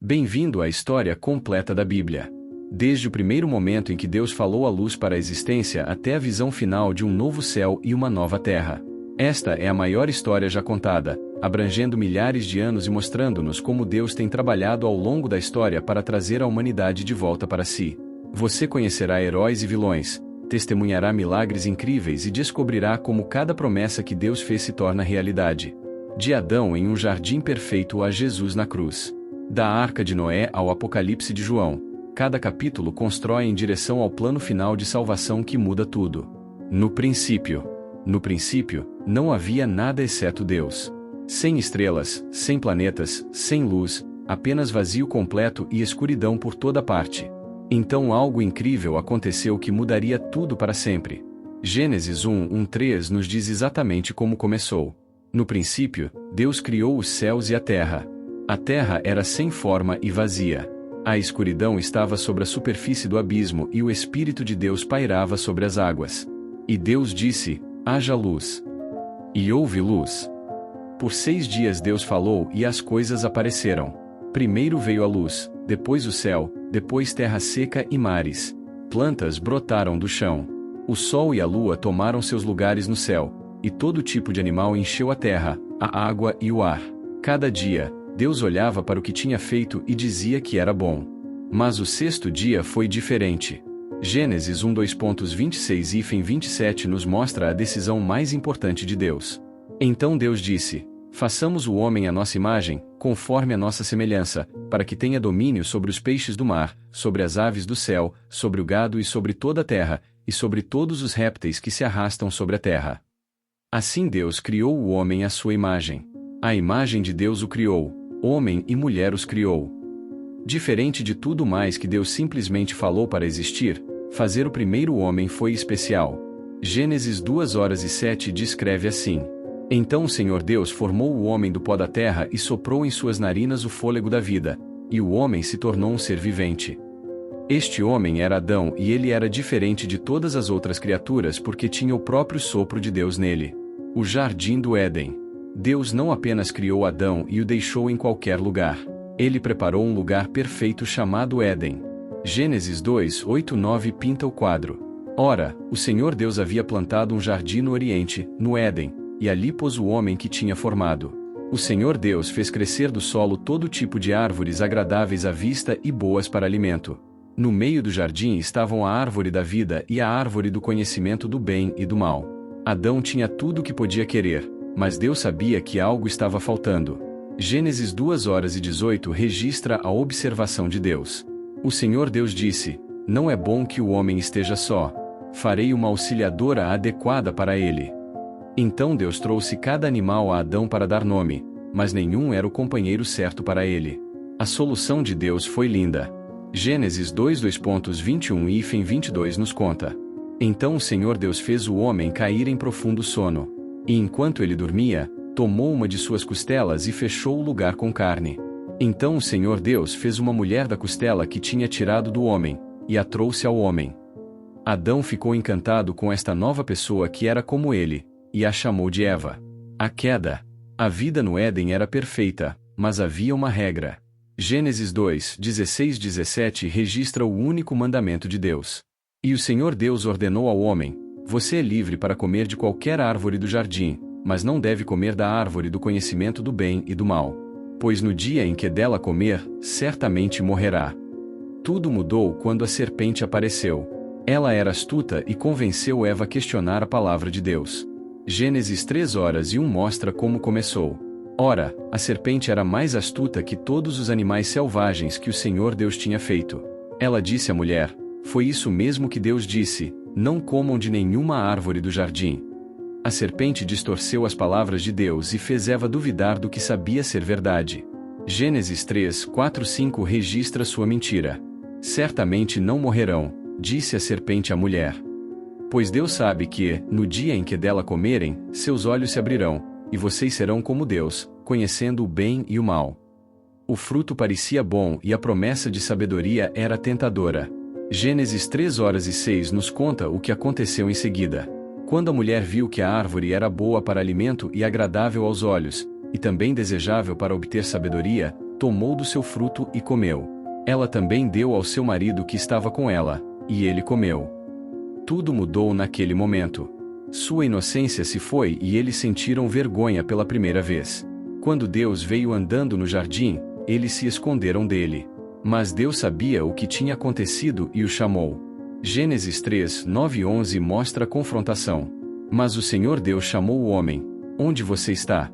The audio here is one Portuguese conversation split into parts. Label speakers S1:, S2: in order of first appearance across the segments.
S1: Bem-vindo à história completa da Bíblia. Desde o primeiro momento em que Deus falou a luz para a existência até a visão final de um novo céu e uma nova terra. Esta é a maior história já contada, abrangendo milhares de anos e mostrando-nos como Deus tem trabalhado ao longo da história para trazer a humanidade de volta para si. Você conhecerá heróis e vilões, testemunhará milagres incríveis e descobrirá como cada promessa que Deus fez se torna realidade. De Adão em um jardim perfeito a Jesus na cruz. Da Arca de Noé ao Apocalipse de João, cada capítulo constrói em direção ao plano final de salvação que muda tudo. No princípio, não havia nada exceto Deus. Sem estrelas, sem planetas, sem luz, apenas vazio completo e escuridão por toda parte. Então algo incrível aconteceu que mudaria tudo para sempre. Gênesis 1:3 nos diz exatamente como começou. No princípio, Deus criou os céus e a terra. A terra era sem forma e vazia. A escuridão estava sobre a superfície do abismo e o Espírito de Deus pairava sobre as águas. E Deus disse: haja luz. E houve luz. Por 6 dias Deus falou e as coisas apareceram. Primeiro veio a luz, depois o céu, depois terra seca e mares. Plantas brotaram do chão. O sol e a lua tomaram seus lugares no céu, e todo tipo de animal encheu a terra, a água e o ar. Cada dia, Deus olhava para o que tinha feito e dizia que era bom. Mas o 6º dia foi diferente. Gênesis 1:26-27 nos mostra a decisão mais importante de Deus. Então Deus disse: façamos o homem à nossa imagem, conforme a nossa semelhança, para que tenha domínio sobre os peixes do mar, sobre as aves do céu, sobre o gado e sobre toda a terra, e sobre todos os répteis que se arrastam sobre a terra. Assim Deus criou o homem à sua imagem. A imagem de Deus o criou. Homem e mulher os criou. Diferente de tudo mais que Deus simplesmente falou para existir, fazer o primeiro homem foi especial. Gênesis 2:7 descreve assim: então o Senhor Deus formou o homem do pó da terra e soprou em suas narinas o fôlego da vida, e o homem se tornou um ser vivente. Este homem era Adão e ele era diferente de todas as outras criaturas porque tinha o próprio sopro de Deus nele. O Jardim do Éden. Deus não apenas criou Adão e o deixou em qualquer lugar. Ele preparou um lugar perfeito chamado Éden. Gênesis 2:8-9 pinta o quadro. Ora, o Senhor Deus havia plantado um jardim no Oriente, no Éden, e ali pôs o homem que tinha formado. O Senhor Deus fez crescer do solo todo tipo de árvores agradáveis à vista e boas para alimento. No meio do jardim estavam a árvore da vida e a árvore do conhecimento do bem e do mal. Adão tinha tudo o que podia querer, mas Deus sabia que algo estava faltando. Gênesis 2:18 registra a observação de Deus. O Senhor Deus disse: não é bom que o homem esteja só. Farei uma auxiliadora adequada para ele. Então Deus trouxe cada animal a Adão para dar nome, mas nenhum era o companheiro certo para ele. A solução de Deus foi linda. Gênesis 2:21-22 nos conta. Então o Senhor Deus fez o homem cair em profundo sono. E enquanto ele dormia, tomou uma de suas costelas e fechou o lugar com carne. Então o Senhor Deus fez uma mulher da costela que tinha tirado do homem, e a trouxe ao homem. Adão ficou encantado com esta nova pessoa que era como ele, e a chamou de Eva. A queda. A vida no Éden era perfeita, mas havia uma regra. Gênesis 2:16-17 registra o único mandamento de Deus. E o Senhor Deus ordenou ao homem: você é livre para comer de qualquer árvore do jardim, mas não deve comer da árvore do conhecimento do bem e do mal. Pois no dia em que dela comer, certamente morrerá. Tudo mudou quando a serpente apareceu. Ela era astuta e convenceu Eva a questionar a palavra de Deus. Gênesis 3:1 mostra como começou. Ora, a serpente era mais astuta que todos os animais selvagens que o Senhor Deus tinha feito. Ela disse à mulher: foi isso mesmo que Deus disse: não comam de nenhuma árvore do jardim. A serpente distorceu as palavras de Deus e fez Eva duvidar do que sabia ser verdade. Gênesis 3:4-5 registra sua mentira. Certamente não morrerão, disse a serpente à mulher. Pois Deus sabe que, no dia em que dela comerem, seus olhos se abrirão, e vocês serão como Deus, conhecendo o bem e o mal. O fruto parecia bom e a promessa de sabedoria era tentadora. Gênesis 3:6 nos conta o que aconteceu em seguida. Quando a mulher viu que a árvore era boa para alimento e agradável aos olhos, e também desejável para obter sabedoria, tomou do seu fruto e comeu. Ela também deu ao seu marido que estava com ela, e ele comeu. Tudo mudou naquele momento. Sua inocência se foi e eles sentiram vergonha pela primeira vez. Quando Deus veio andando no jardim, eles se esconderam dele. Mas Deus sabia o que tinha acontecido e o chamou. Gênesis 3, 9 e 11 mostra a confrontação. Mas o Senhor Deus chamou o homem: onde você está?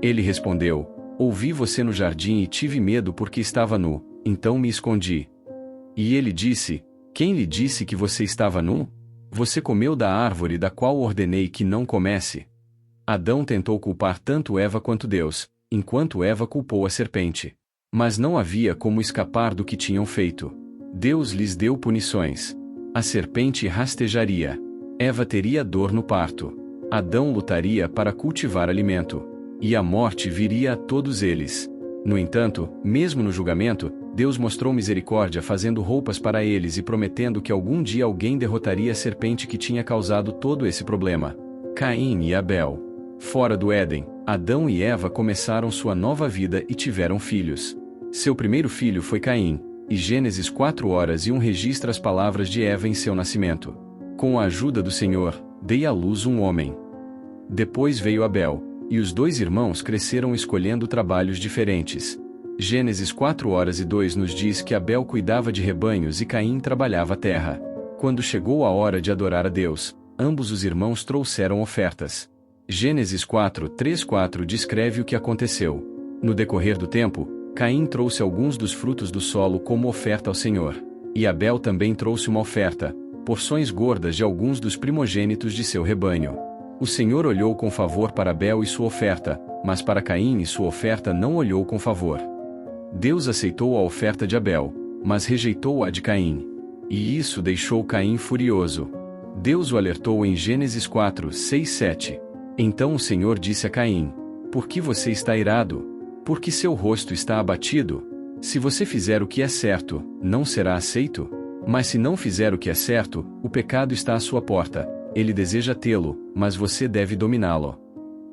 S1: Ele respondeu: ouvi você no jardim e tive medo porque estava nu, então me escondi. E ele disse: quem lhe disse que você estava nu? Você comeu da árvore da qual ordenei que não comesse? Adão tentou culpar tanto Eva quanto Deus, enquanto Eva culpou a serpente. Mas não havia como escapar do que tinham feito. Deus lhes deu punições. A serpente rastejaria. Eva teria dor no parto. Adão lutaria para cultivar alimento. E a morte viria a todos eles. No entanto, mesmo no julgamento, Deus mostrou misericórdia fazendo roupas para eles e prometendo que algum dia alguém derrotaria a serpente que tinha causado todo esse problema. Caim e Abel. Fora do Éden, Adão e Eva começaram sua nova vida e tiveram filhos. Seu primeiro filho foi Caim, e Gênesis 4:1 registra as palavras de Eva em seu nascimento. Com a ajuda do Senhor, dei à luz um homem. Depois veio Abel, e os dois irmãos cresceram escolhendo trabalhos diferentes. Gênesis 4:2 nos diz que Abel cuidava de rebanhos e Caim trabalhava a terra. Quando chegou a hora de adorar a Deus, ambos os irmãos trouxeram ofertas. Gênesis 4:3-4 descreve o que aconteceu. No decorrer do tempo, Caim trouxe alguns dos frutos do solo como oferta ao Senhor. E Abel também trouxe uma oferta, porções gordas de alguns dos primogênitos de seu rebanho. O Senhor olhou com favor para Abel e sua oferta, mas para Caim e sua oferta não olhou com favor. Deus aceitou a oferta de Abel, mas rejeitou a de Caim. E isso deixou Caim furioso. Deus o alertou em Gênesis 4:6-7. Então o Senhor disse a Caim: por que você está irado? Por que seu rosto está abatido? Se você fizer o que é certo, não será aceito? Mas se não fizer o que é certo, o pecado está à sua porta. Ele deseja tê-lo, mas você deve dominá-lo.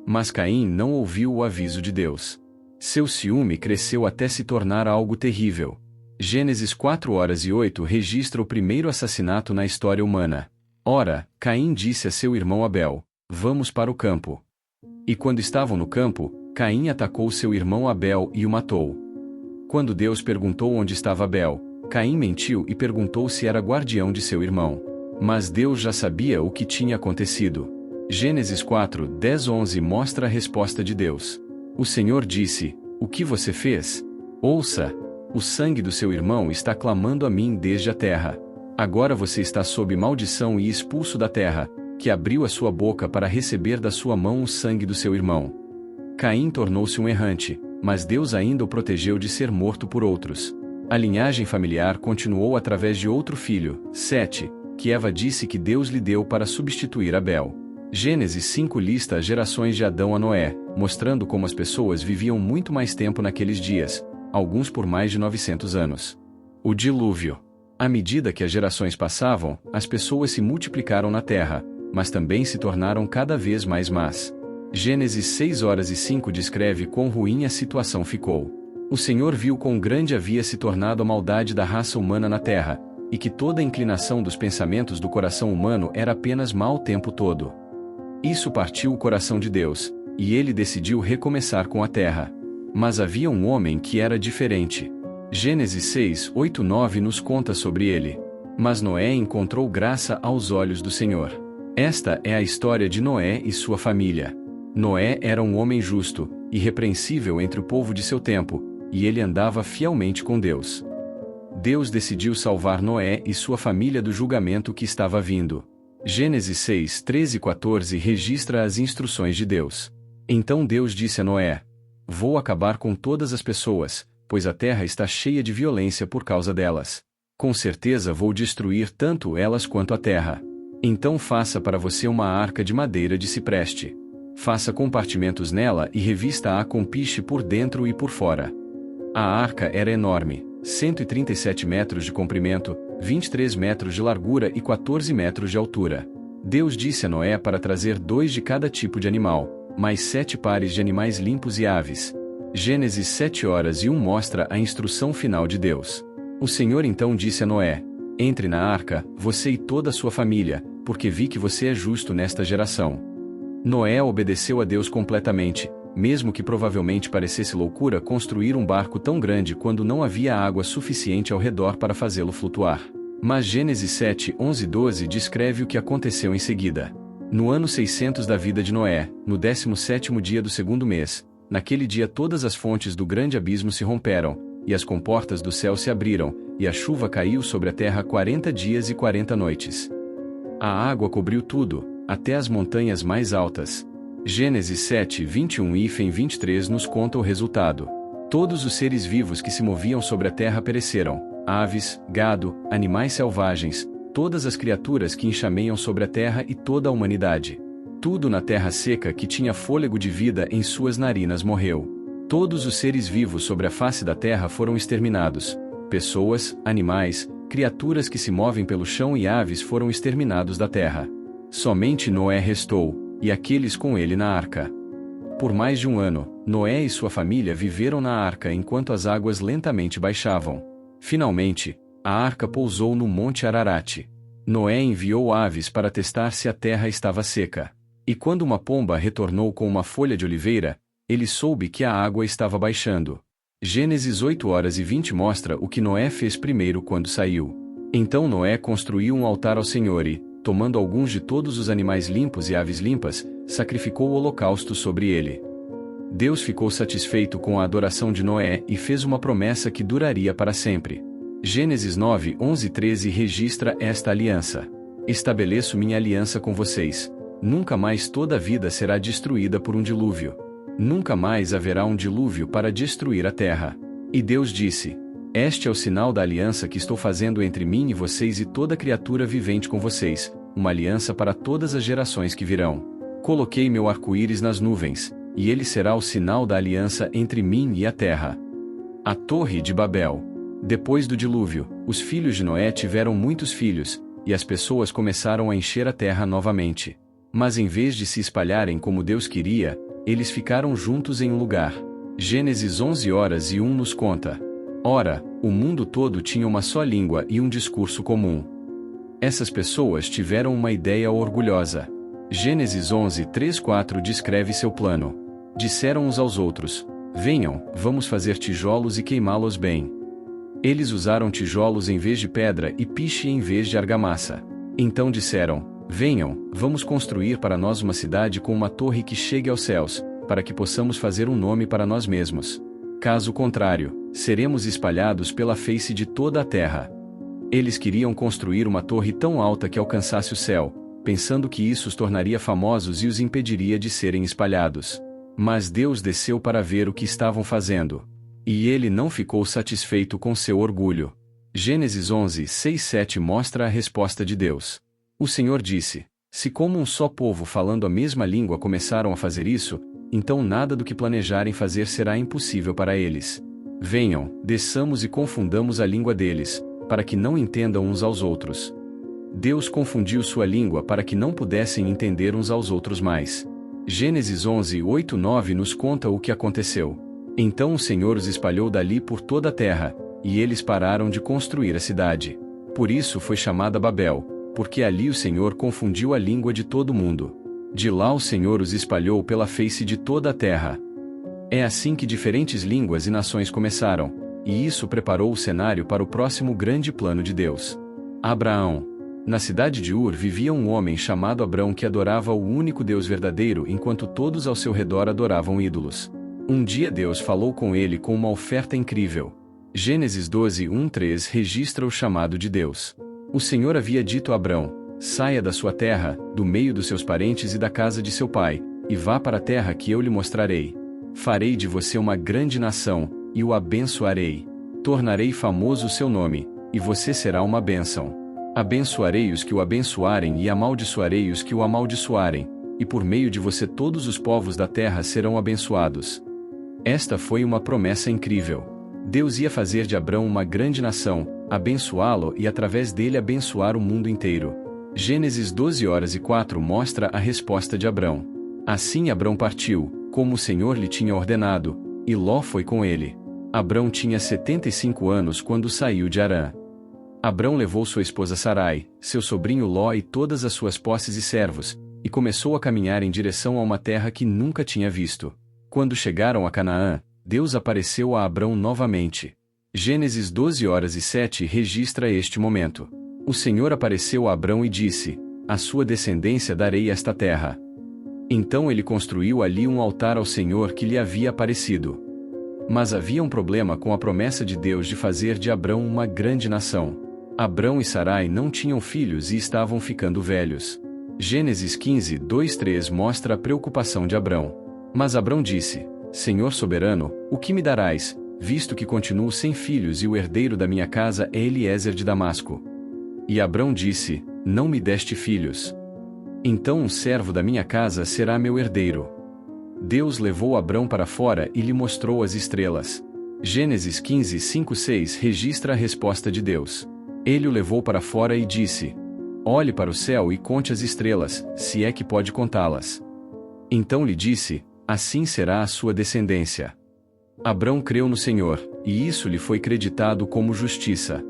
S1: Mas Caim não ouviu o aviso de Deus. Seu ciúme cresceu até se tornar algo terrível. Gênesis 4:8 registra o primeiro assassinato na história humana. Ora, Caim disse a seu irmão Abel: vamos para o campo. E quando estavam no campo, Caim atacou seu irmão Abel e o matou. Quando Deus perguntou onde estava Abel, Caim mentiu e perguntou se era guardião de seu irmão. Mas Deus já sabia o que tinha acontecido. Gênesis 4:10-11 mostra a resposta de Deus. O Senhor disse: o que você fez? Ouça, o sangue do seu irmão está clamando a mim desde a terra. Agora você está sob maldição e expulso da terra, que abriu a sua boca para receber da sua mão o sangue do seu irmão. Caim tornou-se um errante, mas Deus ainda o protegeu de ser morto por outros. A linhagem familiar continuou através de outro filho, Sete, que Eva disse que Deus lhe deu para substituir Abel. Gênesis 5 lista as gerações de Adão a Noé, mostrando como as pessoas viviam muito mais tempo naqueles dias, alguns por mais de 900 anos. O dilúvio. À medida que as gerações passavam, as pessoas se multiplicaram na terra, mas também se tornaram cada vez mais más. Gênesis 6:5 descreve quão ruim a situação ficou. O Senhor viu quão grande havia se tornado a maldade da raça humana na terra, e que toda a inclinação dos pensamentos do coração humano era apenas mal o tempo todo. Isso partiu o coração de Deus, e ele decidiu recomeçar com a terra. Mas havia um homem que era diferente. Gênesis 6:8-9 nos conta sobre ele. Mas Noé encontrou graça aos olhos do Senhor. Esta é a história de Noé e sua família. Noé era um homem justo, irrepreensível entre o povo de seu tempo, e ele andava fielmente com Deus. Deus decidiu salvar Noé e sua família do julgamento que estava vindo. Gênesis 6:13-14 registra as instruções de Deus. Então Deus disse a Noé: vou acabar com todas as pessoas, pois a terra está cheia de violência por causa delas. Com certeza vou destruir tanto elas quanto a terra. Então faça para você uma arca de madeira de cipreste. Faça compartimentos nela e revista-a com piche por dentro e por fora. A arca era enorme, 137 metros de comprimento, 23 metros de largura e 14 metros de altura. Deus disse a Noé para trazer 2 de cada tipo de animal, mais 7 pares de animais limpos e aves. Gênesis 7:1 mostra a instrução final de Deus. O Senhor então disse a Noé: entre na arca, você e toda a sua família, porque vi que você é justo nesta geração. Noé obedeceu a Deus completamente, mesmo que provavelmente parecesse loucura construir um barco tão grande quando não havia água suficiente ao redor para fazê-lo flutuar. Mas Gênesis 7:11-12 descreve o que aconteceu em seguida. No ano 600 da vida de Noé, no 17º dia do segundo mês, naquele dia todas as fontes do grande abismo se romperam, e as comportas do céu se abriram, e a chuva caiu sobre a terra 40 dias e 40 noites. A água cobriu tudo, até as montanhas mais altas. Gênesis 7:21-23 nos conta o resultado. Todos os seres vivos que se moviam sobre a terra pereceram, aves, gado, animais selvagens, todas as criaturas que enxameiam sobre a terra e toda a humanidade. Tudo na terra seca que tinha fôlego de vida em suas narinas morreu. Todos os seres vivos sobre a face da terra foram exterminados. Pessoas, animais, criaturas que se movem pelo chão e aves foram exterminados da terra. Somente Noé restou, e aqueles com ele na arca. Por mais de um ano, Noé e sua família viveram na arca enquanto as águas lentamente baixavam. Finalmente, a arca pousou no Monte Ararat. Noé enviou aves para testar se a terra estava seca. E quando uma pomba retornou com uma folha de oliveira, ele soube que a água estava baixando. Gênesis 8:20 mostra o que Noé fez primeiro quando saiu. Então Noé construiu um altar ao Senhor e, tomando alguns de todos os animais limpos e aves limpas, sacrificou o holocausto sobre ele. Deus ficou satisfeito com a adoração de Noé e fez uma promessa que duraria para sempre. Gênesis 9:11-13 registra esta aliança. Estabeleço minha aliança com vocês. Nunca mais toda a vida será destruída por um dilúvio. Nunca mais haverá um dilúvio para destruir a terra. E Deus disse: este é o sinal da aliança que estou fazendo entre mim e vocês e toda criatura vivente com vocês, uma aliança para todas as gerações que virão. Coloquei meu arco-íris nas nuvens, e ele será o sinal da aliança entre mim e a terra. A Torre de Babel. Depois do dilúvio, os filhos de Noé tiveram muitos filhos, e as pessoas começaram a encher a terra novamente. Mas em vez de se espalharem como Deus queria, eles ficaram juntos em um lugar. Gênesis 11:1 nos conta. Ora, o mundo todo tinha uma só língua e um discurso comum. Essas pessoas tiveram uma ideia orgulhosa. Gênesis 11:3-4 descreve seu plano. Disseram uns aos outros: venham, vamos fazer tijolos e queimá-los bem. Eles usaram tijolos em vez de pedra e piche em vez de argamassa. Então disseram: venham, vamos construir para nós uma cidade com uma torre que chegue aos céus, para que possamos fazer um nome para nós mesmos. Caso contrário, seremos espalhados pela face de toda a terra. Eles queriam construir uma torre tão alta que alcançasse o céu, pensando que isso os tornaria famosos e os impediria de serem espalhados. Mas Deus desceu para ver o que estavam fazendo. E ele não ficou satisfeito com seu orgulho. Gênesis 11:6-7 mostra a resposta de Deus. O Senhor disse: se como um só povo falando a mesma língua começaram a fazer isso, então nada do que planejarem fazer será impossível para eles. Venham, desçamos e confundamos a língua deles, para que não entendam uns aos outros. Deus confundiu sua língua para que não pudessem entender uns aos outros mais. Gênesis 11:8-9 nos conta o que aconteceu. Então o Senhor os espalhou dali por toda a terra, e eles pararam de construir a cidade. Por isso foi chamada Babel, porque ali o Senhor confundiu a língua de todo mundo. De lá o Senhor os espalhou pela face de toda a terra. É assim que diferentes línguas e nações começaram, e isso preparou o cenário para o próximo grande plano de Deus. Abraão. Na cidade de Ur vivia um homem chamado Abrão que adorava o único Deus verdadeiro enquanto todos ao seu redor adoravam ídolos. Um dia Deus falou com ele com uma oferta incrível. Gênesis 12:1-3 registra o chamado de Deus. O Senhor havia dito a Abrão: saia da sua terra, do meio dos seus parentes e da casa de seu pai, e vá para a terra que eu lhe mostrarei. Farei de você uma grande nação, e o abençoarei. Tornarei famoso o seu nome, e você será uma bênção. Abençoarei os que o abençoarem e amaldiçoarei os que o amaldiçoarem, e por meio de você todos os povos da terra serão abençoados. Esta foi uma promessa incrível. Deus ia fazer de Abrão uma grande nação, abençoá-lo e através dele abençoar o mundo inteiro. Gênesis 12:4 mostra a resposta de Abrão. Assim Abrão partiu, como o Senhor lhe tinha ordenado, e Ló foi com ele. Abrão tinha 75 anos quando saiu de Harã. Abrão levou sua esposa Sarai, seu sobrinho Ló e todas as suas posses e servos, e começou a caminhar em direção a uma terra que nunca tinha visto. Quando chegaram a Canaã, Deus apareceu a Abrão novamente. Gênesis 12:07 registra este momento. O Senhor apareceu a Abrão e disse: "À sua descendência darei esta terra." Então ele construiu ali um altar ao Senhor que lhe havia aparecido. Mas havia um problema com a promessa de Deus de fazer de Abrão uma grande nação. Abrão e Sarai não tinham filhos e estavam ficando velhos. Gênesis 15:2-3 mostra a preocupação de Abrão. Mas Abrão disse: "Senhor soberano, o que me darás, visto que continuo sem filhos e o herdeiro da minha casa é Eliezer de Damasco?" E Abrão disse: "Não me deste filhos. Então um servo da minha casa será meu herdeiro." Deus levou Abrão para fora e lhe mostrou as estrelas. Gênesis 15:5-6 registra a resposta de Deus. Ele o levou para fora e disse: "Olhe para o céu e conte as estrelas, se é que pode contá-las." Então lhe disse: "Assim será a sua descendência." Abrão creu no Senhor, e isso lhe foi creditado como justiça.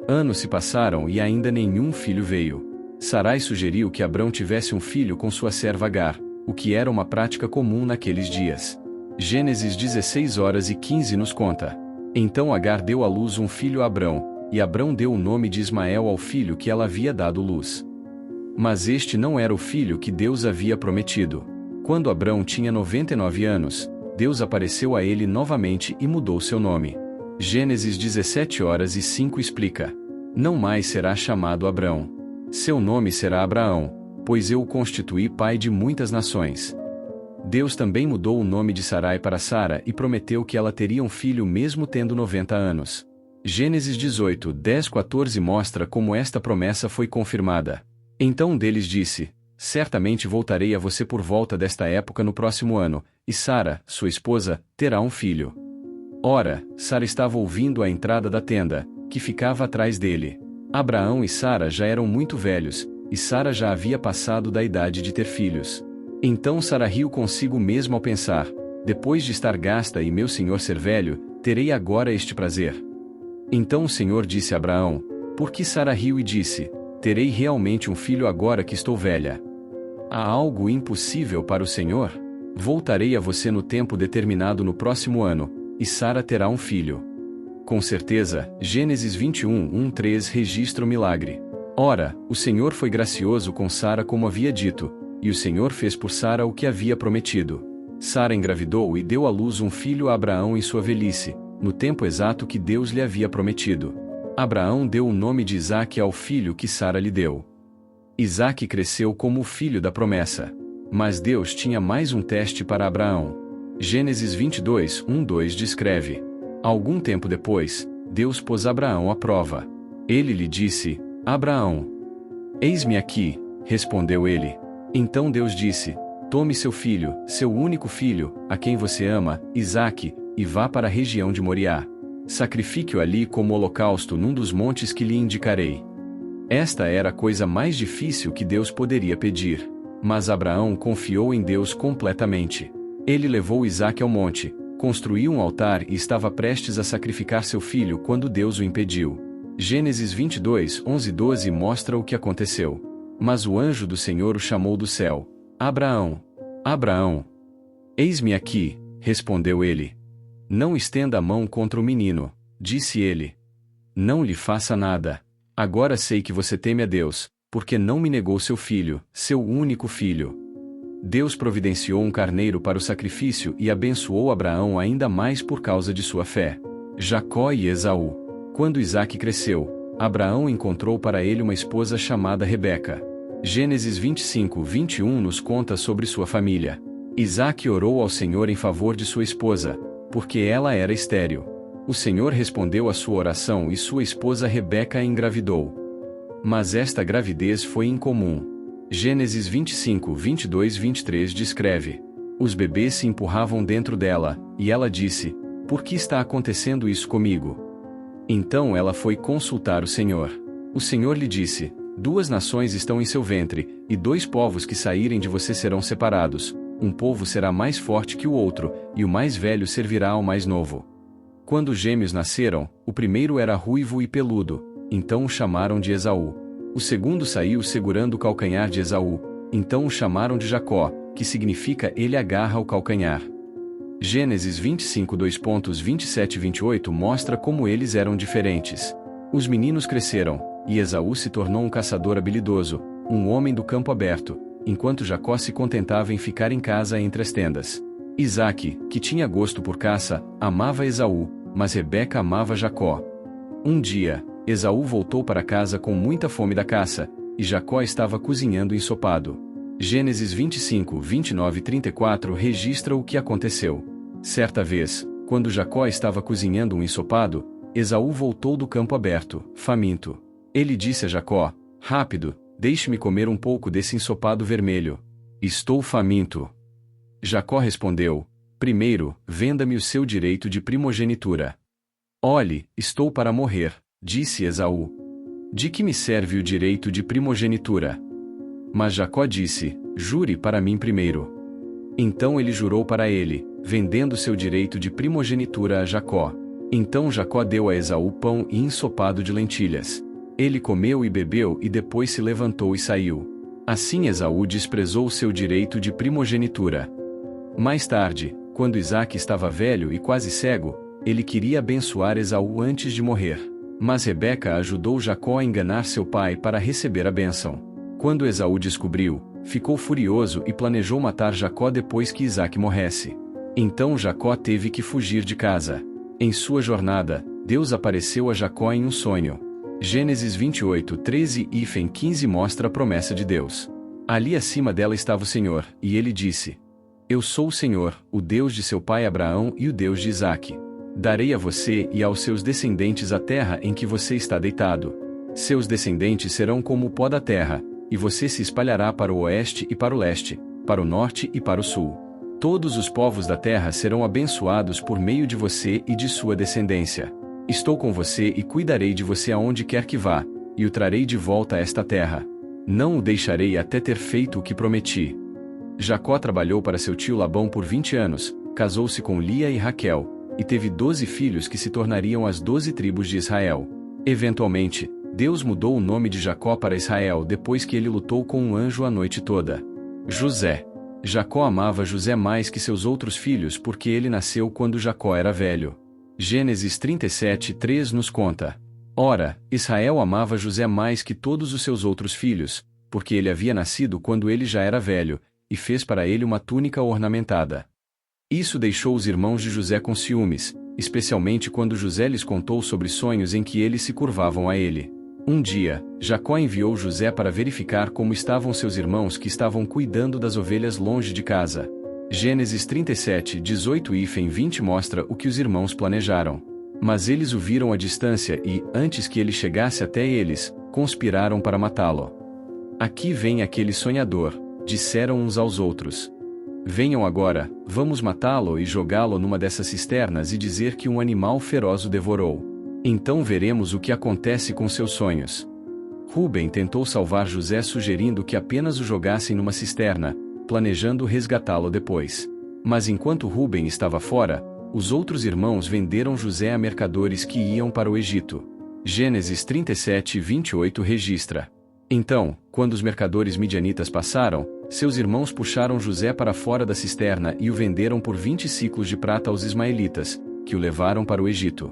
S1: Anos se passaram e ainda nenhum filho veio. Sarai sugeriu que Abrão tivesse um filho com sua serva Agar, o que era uma prática comum naqueles dias. Gênesis 16:15 nos conta. Então Agar deu à luz um filho a Abrão, e Abrão deu o nome de Ismael ao filho que ela havia dado luz. Mas este não era o filho que Deus havia prometido. Quando Abrão tinha 99 anos, Deus apareceu a ele novamente e mudou seu nome. Gênesis 17:05 explica: "Não mais será chamado Abrão. Seu nome será Abraão, pois eu o constituí pai de muitas nações." Deus também mudou o nome de Sarai para Sara e prometeu que ela teria um filho mesmo tendo 90 anos. Gênesis 18:10-14 mostra como esta promessa foi confirmada. Então um deles disse: "Certamente voltarei a você por volta desta época no próximo ano, e Sara, sua esposa, terá um filho." Ora, Sara estava ouvindo à entrada da tenda, que ficava atrás dele. Abraão e Sara já eram muito velhos, e Sara já havia passado da idade de ter filhos. Então Sara riu consigo mesmo ao pensar: "Depois de estar gasta e meu senhor ser velho, terei agora este prazer." Então o Senhor disse a Abraão: "Por que Sara riu e disse: Terei realmente um filho agora que estou velha? Há algo impossível para o Senhor? Voltarei a você no tempo determinado no próximo ano, e Sara terá um filho." Com certeza, Gênesis 21:1-3 registra o milagre. Ora, o Senhor foi gracioso com Sara como havia dito, e o Senhor fez por Sara o que havia prometido. Sara engravidou e deu à luz um filho a Abraão em sua velhice, no tempo exato que Deus lhe havia prometido. Abraão deu o nome de Isaque ao filho que Sara lhe deu. Isaque cresceu como o filho da promessa. Mas Deus tinha mais um teste para Abraão. Gênesis 22:1-2 descreve: Algum tempo depois, Deus pôs Abraão à prova. Ele lhe disse: "Abraão." "Eis-me aqui", respondeu ele. Então Deus disse: "Tome seu filho, seu único filho, a quem você ama, Isaque, e vá para a região de Moriá. Sacrifique-o ali como holocausto num dos montes que lhe indicarei." Esta era a coisa mais difícil que Deus poderia pedir. Mas Abraão confiou em Deus completamente. Ele levou Isaque ao monte, construiu um altar e estava prestes a sacrificar seu filho quando Deus o impediu. Gênesis 22:11-12 mostra o que aconteceu. Mas o anjo do Senhor o chamou do céu: "Abraão! Abraão!" "Eis-me aqui", respondeu ele. "Não estenda a mão contra o menino", disse ele. "Não lhe faça nada. Agora sei que você teme a Deus, porque não me negou seu filho, seu único filho." Deus providenciou um carneiro para o sacrifício e abençoou Abraão ainda mais por causa de sua fé. Jacó e Esaú. Quando Isaque cresceu, Abraão encontrou para ele uma esposa chamada Rebeca. Gênesis 25:21 nos conta sobre sua família. Isaque orou ao Senhor em favor de sua esposa, porque ela era estéril. O Senhor respondeu à sua oração e sua esposa Rebeca engravidou. Mas esta gravidez foi incomum. Gênesis 25:22-23 descreve: Os bebês se empurravam dentro dela, e ela disse: "Por que está acontecendo isso comigo?" Então ela foi consultar o Senhor. O Senhor lhe disse: "2 nações estão em seu ventre, e 2 povos que saírem de você serão separados. um povo será mais forte que o outro, e o mais velho servirá ao mais novo. Quando os gêmeos nasceram, o primeiro era ruivo e peludo, então o chamaram de Esaú. O segundo saiu segurando o calcanhar de Esaú, então o chamaram de Jacó, que significa ele agarra o calcanhar. Gênesis 25 2.27 e 28 mostra como eles eram diferentes. Os meninos cresceram, e Esaú se tornou um caçador habilidoso, um homem do campo aberto, enquanto Jacó se contentava em ficar em casa entre as tendas. Isaque, que tinha gosto por caça, amava Esaú, mas Rebeca amava Jacó. Um dia, Esaú voltou para casa com muita fome da caça, e Jacó estava cozinhando ensopado. Gênesis 25, 29 e 34 registra o que aconteceu. Certa vez, quando Jacó estava cozinhando um ensopado, Esaú voltou do campo aberto, faminto. Ele disse a Jacó: "Rápido, deixe-me comer um pouco desse ensopado vermelho. Estou faminto." Jacó respondeu: "Primeiro, venda-me o seu direito de primogenitura." "Olhe, estou para morrer," disse Esaú. "De que me serve o direito de primogenitura?" Mas Jacó disse: "Jure para mim primeiro." Então ele jurou para ele, vendendo seu direito de primogenitura a Jacó. Então Jacó deu a Esaú pão e ensopado de lentilhas. Ele comeu e bebeu e depois se levantou e saiu. Assim Esaú desprezou seu direito de primogenitura. Mais tarde, quando Isaque estava velho e quase cego, ele queria abençoar Esaú antes de morrer. Mas Rebeca ajudou Jacó a enganar seu pai para receber a bênção. Quando Esaú descobriu, ficou furioso e planejou matar Jacó depois que Isaque morresse. Então Jacó teve que fugir de casa. Em sua jornada, Deus apareceu a Jacó em um sonho. Gênesis 28, 13 e 15 mostra a promessa de Deus. Ali acima dela estava o Senhor, e ele disse: "Eu sou o Senhor, o Deus de seu pai Abraão e o Deus de Isaque. Darei a você e aos seus descendentes a terra em que você está deitado. Seus descendentes serão como o pó da terra, e você se espalhará para o oeste e para o leste, para o norte e para o sul. Todos os povos da terra serão abençoados por meio de você e de sua descendência. Estou com você e cuidarei de você aonde quer que vá, e o trarei de volta a esta terra. Não o deixarei até ter feito o que prometi." Jacó trabalhou para seu tio Labão por 20 anos, casou-se com Lia e Raquel, e teve 12 filhos que se tornariam as 12 tribos de Israel. Eventualmente, Deus mudou o nome de Jacó para Israel depois que ele lutou com um anjo a noite toda. José. Jacó amava José mais que seus outros filhos porque ele nasceu quando Jacó era velho. Gênesis 37, 3 nos conta: "Ora, Israel amava José mais que todos os seus outros filhos, porque ele havia nascido quando ele já era velho, e fez para ele uma túnica ornamentada." Isso deixou os irmãos de José com ciúmes, especialmente quando José lhes contou sobre sonhos em que eles se curvavam a ele. Um dia, Jacó enviou José para verificar como estavam seus irmãos que estavam cuidando das ovelhas longe de casa. Gênesis 37, 18 e 20 mostra o que os irmãos planejaram. Mas eles o viram à distância e, antes que ele chegasse até eles, conspiraram para matá-lo. "Aqui vem aquele sonhador", disseram uns aos outros. "Venham agora, vamos matá-lo e jogá-lo numa dessas cisternas e dizer que um animal feroz o devorou. Então veremos o que acontece com seus sonhos." Rúben tentou salvar José sugerindo que apenas o jogassem numa cisterna, planejando resgatá-lo depois. Mas enquanto Rúben estava fora, os outros irmãos venderam José a mercadores que iam para o Egito. Gênesis 37, 28 registra: "Então, quando os mercadores midianitas passaram, seus irmãos puxaram José para fora da cisterna e o venderam por 20 ciclos de prata aos ismaelitas, que o levaram para o Egito."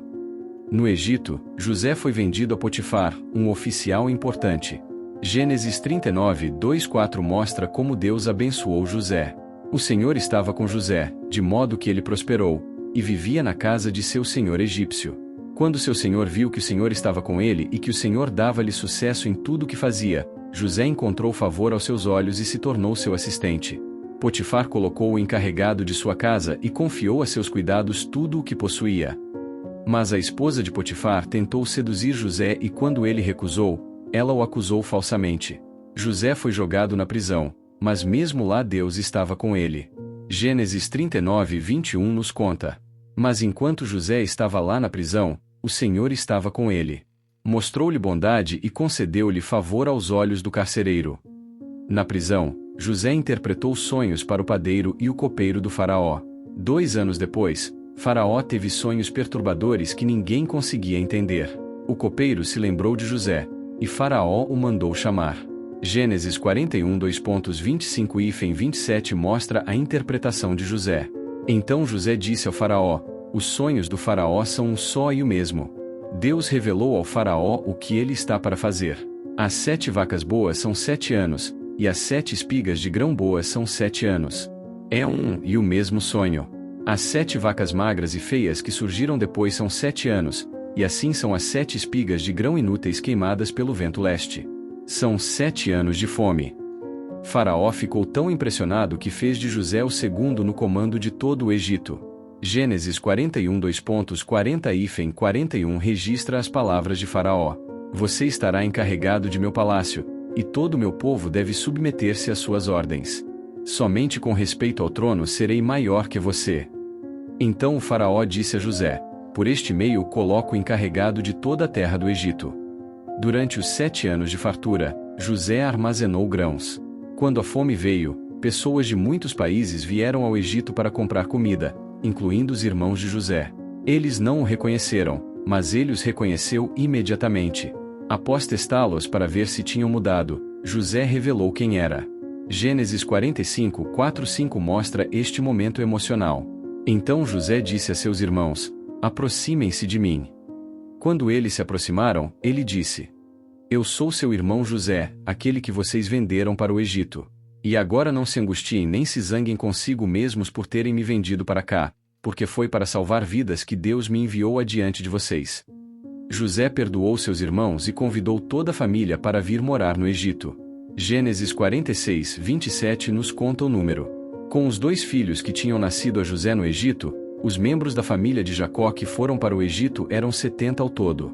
S1: No Egito, José foi vendido a Potifar, um oficial importante. Gênesis 39, 2-4 mostra como Deus abençoou José. O Senhor estava com José, de modo que ele prosperou, e vivia na casa de seu senhor egípcio. Quando seu senhor viu que o Senhor estava com ele e que o Senhor dava-lhe sucesso em tudo o que fazia, José encontrou favor aos seus olhos e se tornou seu assistente. Potifar colocou-o encarregado de sua casa e confiou a seus cuidados tudo o que possuía. Mas a esposa de Potifar tentou seduzir José e quando ele recusou, ela o acusou falsamente. José foi jogado na prisão, mas mesmo lá Deus estava com ele. Gênesis 39, 21 nos conta: "Mas enquanto José estava lá na prisão, o Senhor estava com ele. Mostrou-lhe bondade e concedeu-lhe favor aos olhos do carcereiro." Na prisão, José interpretou sonhos para o padeiro e o copeiro do faraó. 2 anos depois, Faraó teve sonhos perturbadores que ninguém conseguia entender. O copeiro se lembrou de José, e Faraó o mandou chamar. Gênesis 41 2.25-27 mostra a interpretação de José. Então José disse ao Faraó: os sonhos do Faraó são um só e o mesmo. Deus revelou ao Faraó o que ele está para fazer. As 7 vacas boas são 7 anos, e as 7 espigas de grão boas são 7 anos. É um e o mesmo sonho. As 7 vacas magras e feias que surgiram depois são 7 anos, e assim são as 7 espigas de grão inúteis queimadas pelo vento leste. São 7 anos de fome. Faraó ficou tão impressionado que fez de José o segundo no comando de todo o Egito. Gênesis 41 2.40-41 registra as palavras de Faraó: você estará encarregado de meu palácio, e todo o meu povo deve submeter-se às suas ordens. Somente com respeito ao trono serei maior que você. Então o Faraó disse a José: por este meio coloco o encarregado de toda a terra do Egito. Durante os 7 anos de fartura, José armazenou grãos. Quando a fome veio, pessoas de muitos países vieram ao Egito para comprar comida, incluindo os irmãos de José. Eles não o reconheceram, mas ele os reconheceu imediatamente. Após testá-los para ver se tinham mudado, José revelou quem era. Gênesis 45:4-5 mostra este momento emocional. Então José disse a seus irmãos: aproximem-se de mim. Quando eles se aproximaram, ele disse: eu sou seu irmão José, aquele que vocês venderam para o Egito. E agora não se angustiem nem se zanguem consigo mesmos por terem me vendido para cá, porque foi para salvar vidas que Deus me enviou adiante de vocês. José perdoou seus irmãos e convidou toda a família para vir morar no Egito. Gênesis 46:27 nos conta o número. Com os 2 filhos que tinham nascido a José no Egito, os membros da família de Jacó que foram para o Egito eram 70 ao todo.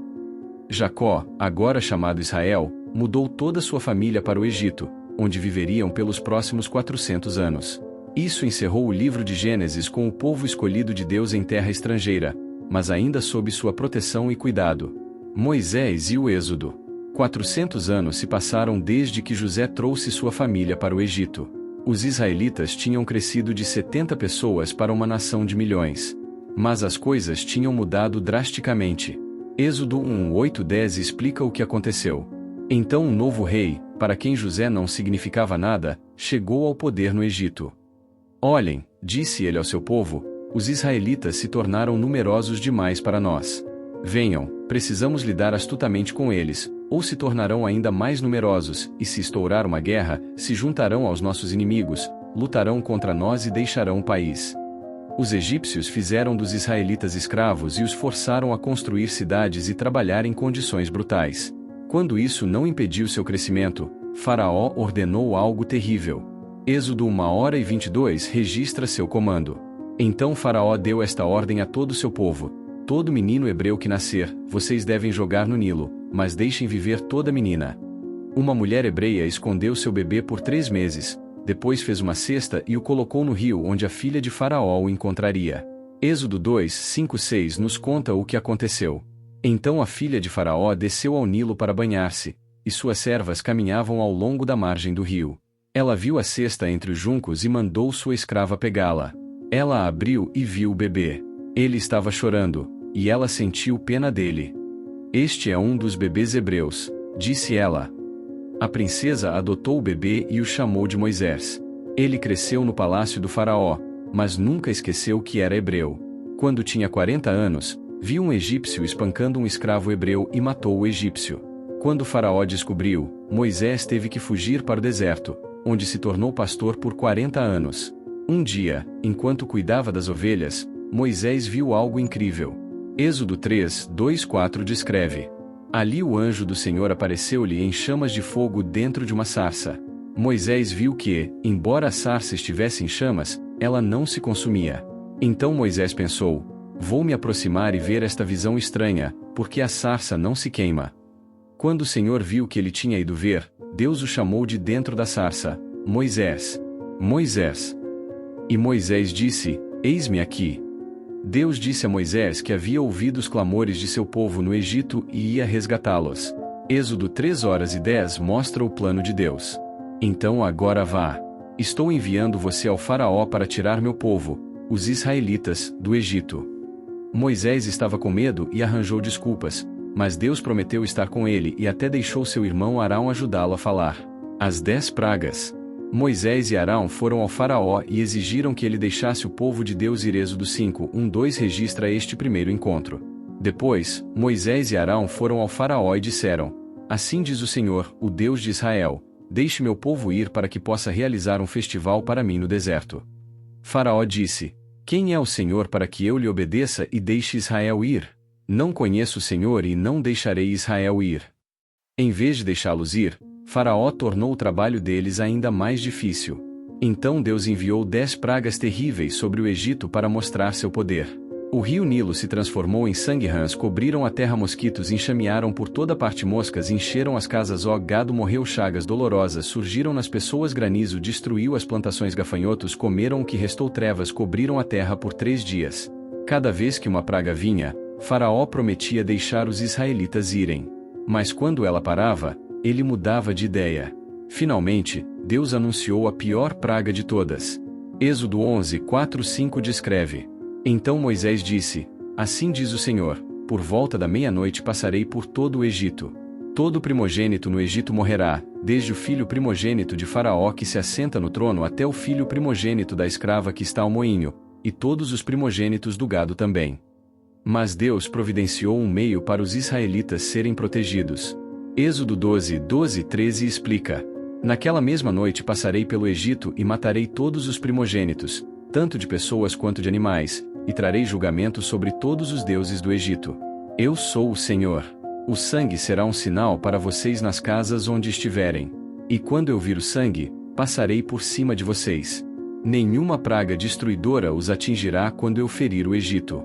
S1: Jacó, agora chamado Israel, mudou toda sua família para o Egito, onde viveriam pelos próximos 400 anos. Isso encerrou o livro de Gênesis com o povo escolhido de Deus em terra estrangeira, mas ainda sob sua proteção e cuidado. Moisés e o Êxodo. 400 anos se passaram desde que José trouxe sua família para o Egito. Os israelitas tinham crescido de 70 pessoas para uma nação de milhões. Mas as coisas tinham mudado drasticamente. Êxodo 1:8-10 explica o que aconteceu. Então um novo rei, para quem José não significava nada, chegou ao poder no Egito. Olhem, disse ele ao seu povo, os israelitas se tornaram numerosos demais para nós. Venham, precisamos lidar astutamente com eles, ou se tornarão ainda mais numerosos, e se estourar uma guerra, se juntarão aos nossos inimigos, lutarão contra nós e deixarão o país. Os egípcios fizeram dos israelitas escravos e os forçaram a construir cidades e trabalhar em condições brutais. Quando isso não impediu seu crescimento, Faraó ordenou algo terrível. Êxodo 1:22 registra seu comando. Então Faraó deu esta ordem a todo o seu povo: todo menino hebreu que nascer, vocês devem jogar no Nilo, mas deixem viver toda menina. Uma mulher hebreia escondeu seu bebê por 3 meses, depois fez uma cesta e o colocou no rio onde a filha de Faraó o encontraria. Êxodo 2:5-6 nos conta o que aconteceu. Então a filha de Faraó desceu ao Nilo para banhar-se, e suas servas caminhavam ao longo da margem do rio. Ela viu a cesta entre os juncos e mandou sua escrava pegá-la. Ela a abriu e viu o bebê. Ele estava chorando, e ela sentiu pena dele. Este é um dos bebês hebreus, disse ela. A princesa adotou o bebê e o chamou de Moisés. Ele cresceu no palácio do faraó, mas nunca esqueceu que era hebreu. Quando tinha 40 anos, viu um egípcio espancando um escravo hebreu e matou o egípcio. Quando o faraó descobriu, Moisés teve que fugir para o deserto, onde se tornou pastor por 40 anos. Um dia, enquanto cuidava das ovelhas, Moisés viu algo incrível. Êxodo 3:2-4 descreve: ali o anjo do Senhor apareceu-lhe em chamas de fogo dentro de uma sarça. Moisés viu que, embora a sarça estivesse em chamas, ela não se consumia. Então Moisés pensou: vou me aproximar e ver esta visão estranha, porque a sarça não se queima. Quando o Senhor viu que ele tinha ido ver, Deus o chamou de dentro da sarça: Moisés, Moisés. E Moisés disse: eis-me aqui. Deus disse a Moisés que havia ouvido os clamores de seu povo no Egito e ia resgatá-los. Êxodo 3:10 mostra o plano de Deus. Então agora vá. Estou enviando você ao Faraó para tirar meu povo, os israelitas, do Egito. Moisés estava com medo e arranjou desculpas, mas Deus prometeu estar com ele e até deixou seu irmão Arão ajudá-lo a falar. As 10 pragas. Moisés e Arão foram ao Faraó e exigiram que ele deixasse o povo de Deus ir. Êxodo 5:1-2 registra este primeiro encontro. Depois, Moisés e Arão foram ao Faraó e disseram: Assim diz o Senhor, o Deus de Israel: Deixe meu povo ir para que possa realizar um festival para mim no deserto. Faraó disse: Quem é o Senhor para que eu lhe obedeça e deixe Israel ir? Não conheço o Senhor e não deixarei Israel ir. Em vez de deixá-los ir, Faraó tornou o trabalho deles ainda mais difícil. Então Deus enviou 10 pragas terríveis sobre o Egito para mostrar seu poder. O rio Nilo se transformou em sangue, rãs cobriram a terra, mosquitos enxamearam por toda parte, moscas encheram as casas, gado morreu, chagas dolorosas surgiram nas pessoas, granizo destruiu as plantações, gafanhotos comeram o que restou, trevas cobriram a terra por 3 dias. Cada vez que uma praga vinha, Faraó prometia deixar os israelitas irem. Mas quando ela parava, ele mudava de ideia. Finalmente, Deus anunciou a pior praga de todas. Êxodo 11:4-5 descreve: Então Moisés disse: Assim diz o Senhor, por volta da meia-noite passarei por todo o Egito. Todo primogênito no Egito morrerá, desde o filho primogênito de Faraó que se assenta no trono até o filho primogênito da escrava que está ao moinho, e todos os primogênitos do gado também. Mas Deus providenciou um meio para os israelitas serem protegidos. Êxodo 12:12-13 explica: Naquela mesma noite passarei pelo Egito e matarei todos os primogênitos, tanto de pessoas quanto de animais, e trarei julgamento sobre todos os deuses do Egito. Eu sou o Senhor. O sangue será um sinal para vocês nas casas onde estiverem. E quando eu vir o sangue, passarei por cima de vocês. Nenhuma praga destruidora os atingirá quando eu ferir o Egito.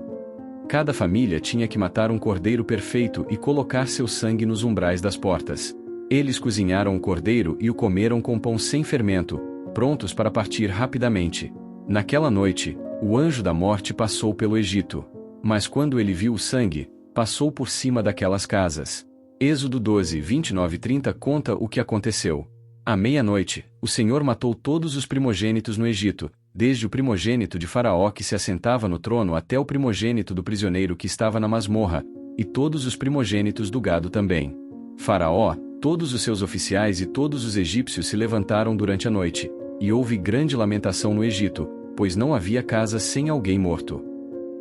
S1: Cada família tinha que matar um cordeiro perfeito e colocar seu sangue nos umbrais das portas. Eles cozinharam o cordeiro e o comeram com pão sem fermento, prontos para partir rapidamente. Naquela noite, o anjo da morte passou pelo Egito. Mas quando ele viu o sangue, passou por cima daquelas casas. Êxodo 12:29-30 conta o que aconteceu. À meia-noite, o Senhor matou todos os primogênitos no Egito, desde o primogênito de Faraó que se assentava no trono até o primogênito do prisioneiro que estava na masmorra, e todos os primogênitos do gado também. Faraó, todos os seus oficiais e todos os egípcios se levantaram durante a noite, e houve grande lamentação no Egito, pois não havia casa sem alguém morto.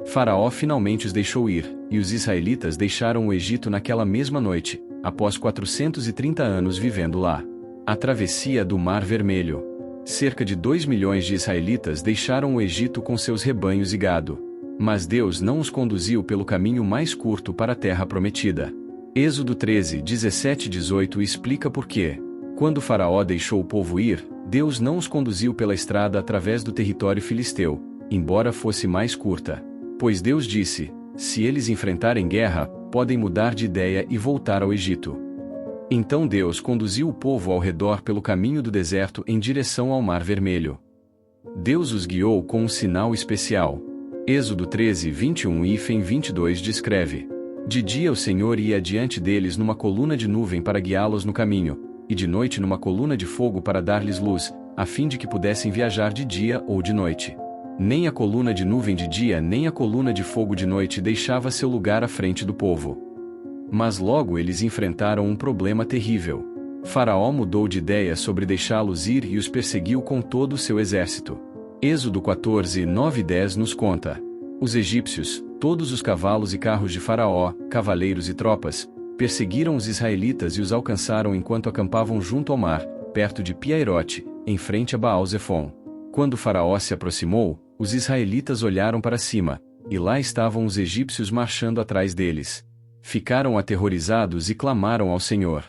S1: Faraó finalmente os deixou ir, e os israelitas deixaram o Egito naquela mesma noite, após 430 anos vivendo lá. A travessia do Mar Vermelho. Cerca de 2 milhões de israelitas deixaram o Egito com seus rebanhos e gado. Mas Deus não os conduziu pelo caminho mais curto para a terra prometida. Êxodo 13:17-18 explica por quê. Quando Faraó deixou o povo ir, Deus não os conduziu pela estrada através do território filisteu, embora fosse mais curta. Pois Deus disse: se eles enfrentarem guerra, podem mudar de ideia e voltar ao Egito. Então Deus conduziu o povo ao redor pelo caminho do deserto em direção ao Mar Vermelho. Deus os guiou com um sinal especial. Êxodo 13:21-22 descreve: de dia o Senhor ia adiante deles numa coluna de nuvem para guiá-los no caminho, e de noite numa coluna de fogo para dar-lhes luz, a fim de que pudessem viajar de dia ou de noite. Nem a coluna de nuvem de dia nem a coluna de fogo de noite deixava seu lugar à frente do povo. Mas logo eles enfrentaram um problema terrível. Faraó mudou de ideia sobre deixá-los ir e os perseguiu com todo o seu exército. Êxodo 14:9-10 nos conta: os egípcios, todos os cavalos e carros de Faraó, cavaleiros e tropas, perseguiram os israelitas e os alcançaram enquanto acampavam junto ao mar, perto de Piairote, em frente a Baal-Zefon. Quando Faraó se aproximou, os israelitas olharam para cima, e lá estavam os egípcios marchando atrás deles. Ficaram aterrorizados e clamaram ao Senhor.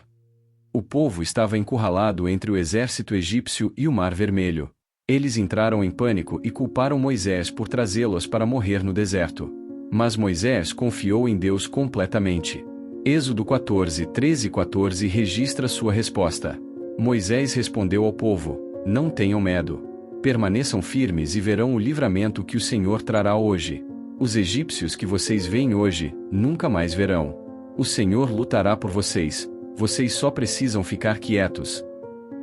S1: O povo estava encurralado entre o exército egípcio e o Mar Vermelho. Eles entraram em pânico e culparam Moisés por trazê-los para morrer no deserto. Mas Moisés confiou em Deus completamente. Êxodo 14:13-14 registra sua resposta. Moisés respondeu ao povo: não tenham medo. Permaneçam firmes e verão o livramento que o Senhor trará hoje. Os egípcios que vocês veem hoje, nunca mais verão. O Senhor lutará por vocês, vocês só precisam ficar quietos.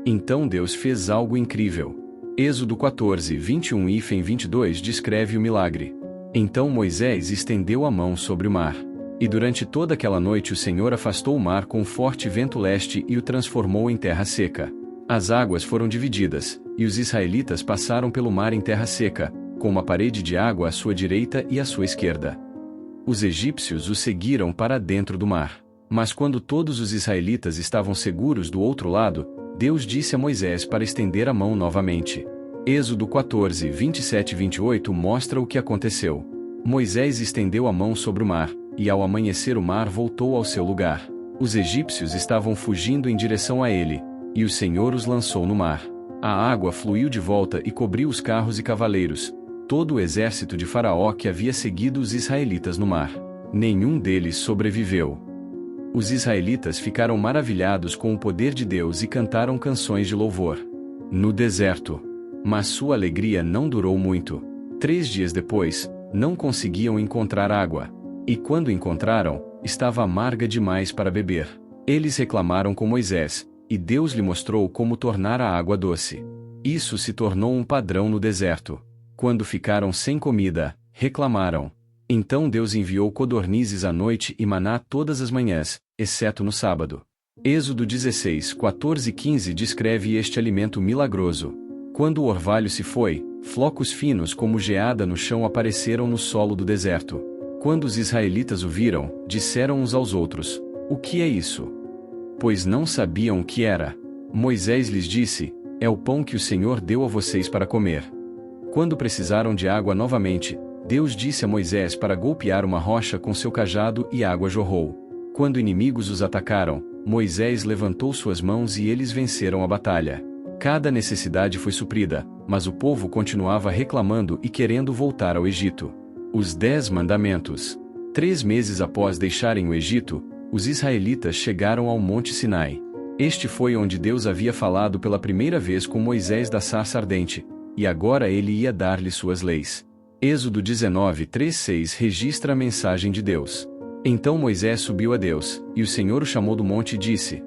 S1: Então Deus fez algo incrível. Êxodo 14, 21 e 22 descreve o milagre. Então Moisés estendeu a mão sobre o mar. E durante toda aquela noite o Senhor afastou o mar com um forte vento leste e o transformou em terra seca. As águas foram divididas, e os israelitas passaram pelo mar em terra seca, com uma parede de água à sua direita e à sua esquerda. Os egípcios os seguiram para dentro do mar. Mas quando todos os israelitas estavam seguros do outro lado, Deus disse a Moisés para estender a mão novamente. Êxodo 14, 27 e 28 mostra o que aconteceu. Moisés estendeu a mão sobre o mar, e ao amanhecer o mar voltou ao seu lugar. Os egípcios estavam fugindo em direção a ele, e o Senhor os lançou no mar. A água fluiu de volta e cobriu os carros e cavaleiros, todo o exército de Faraó que havia seguido os israelitas no mar. Nenhum deles sobreviveu. Os israelitas ficaram maravilhados com o poder de Deus e cantaram canções de louvor. No deserto. Mas sua alegria não durou muito. 3 dias depois, não conseguiam encontrar água. E quando encontraram, estava amarga demais para beber. Eles reclamaram com Moisés, e Deus lhe mostrou como tornar a água doce. Isso se tornou um padrão no deserto. Quando ficaram sem comida, reclamaram. Então Deus enviou codornizes à noite e maná todas as manhãs, exceto no sábado. Êxodo 16, 14 e 15 descreve este alimento milagroso. Quando o orvalho se foi, flocos finos como geada no chão apareceram no solo do deserto. Quando os israelitas o viram, disseram uns aos outros: "O que é isso?" Pois não sabiam o que era. Moisés lhes disse: "É o pão que o Senhor deu a vocês para comer." Quando precisaram de água novamente, Deus disse a Moisés para golpear uma rocha com seu cajado e a água jorrou. Quando inimigos os atacaram, Moisés levantou suas mãos e eles venceram a batalha. Cada necessidade foi suprida, mas o povo continuava reclamando e querendo voltar ao Egito. Os 10 mandamentos. 3 meses após deixarem o Egito, os israelitas chegaram ao Monte Sinai. Este foi onde Deus havia falado pela primeira vez com Moisés da sarça ardente, e agora ele ia dar-lhe suas leis. Êxodo 19, 3, 6 registra a mensagem de Deus. Então Moisés subiu a Deus, e o Senhor o chamou do monte e disse: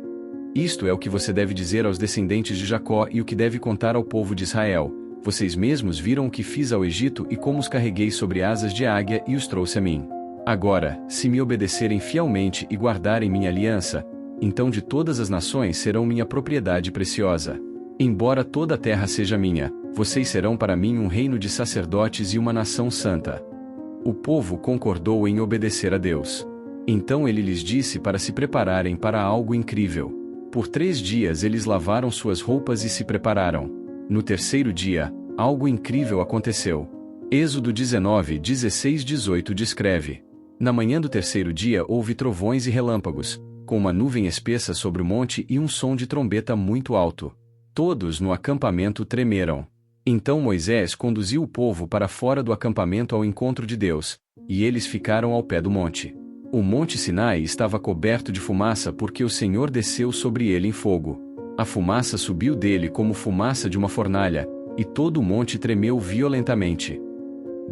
S1: "Isto é o que você deve dizer aos descendentes de Jacó e o que deve contar ao povo de Israel. Vocês mesmos viram o que fiz ao Egito e como os carreguei sobre asas de águia e os trouxe a mim. Agora, se me obedecerem fielmente e guardarem minha aliança, então de todas as nações serão minha propriedade preciosa. Embora toda a terra seja minha, vocês serão para mim um reino de sacerdotes e uma nação santa." O povo concordou em obedecer a Deus. Então ele lhes disse para se prepararem para algo incrível. Por 3 dias eles lavaram suas roupas e se prepararam. No terceiro dia, algo incrível aconteceu. Êxodo 19, 16, 18 descreve: "Na manhã do terceiro dia houve trovões e relâmpagos, com uma nuvem espessa sobre o monte e um som de trombeta muito alto. Todos no acampamento tremeram. Então Moisés conduziu o povo para fora do acampamento ao encontro de Deus, e eles ficaram ao pé do monte. O monte Sinai estava coberto de fumaça porque o Senhor desceu sobre ele em fogo. A fumaça subiu dele como fumaça de uma fornalha, e todo o monte tremeu violentamente.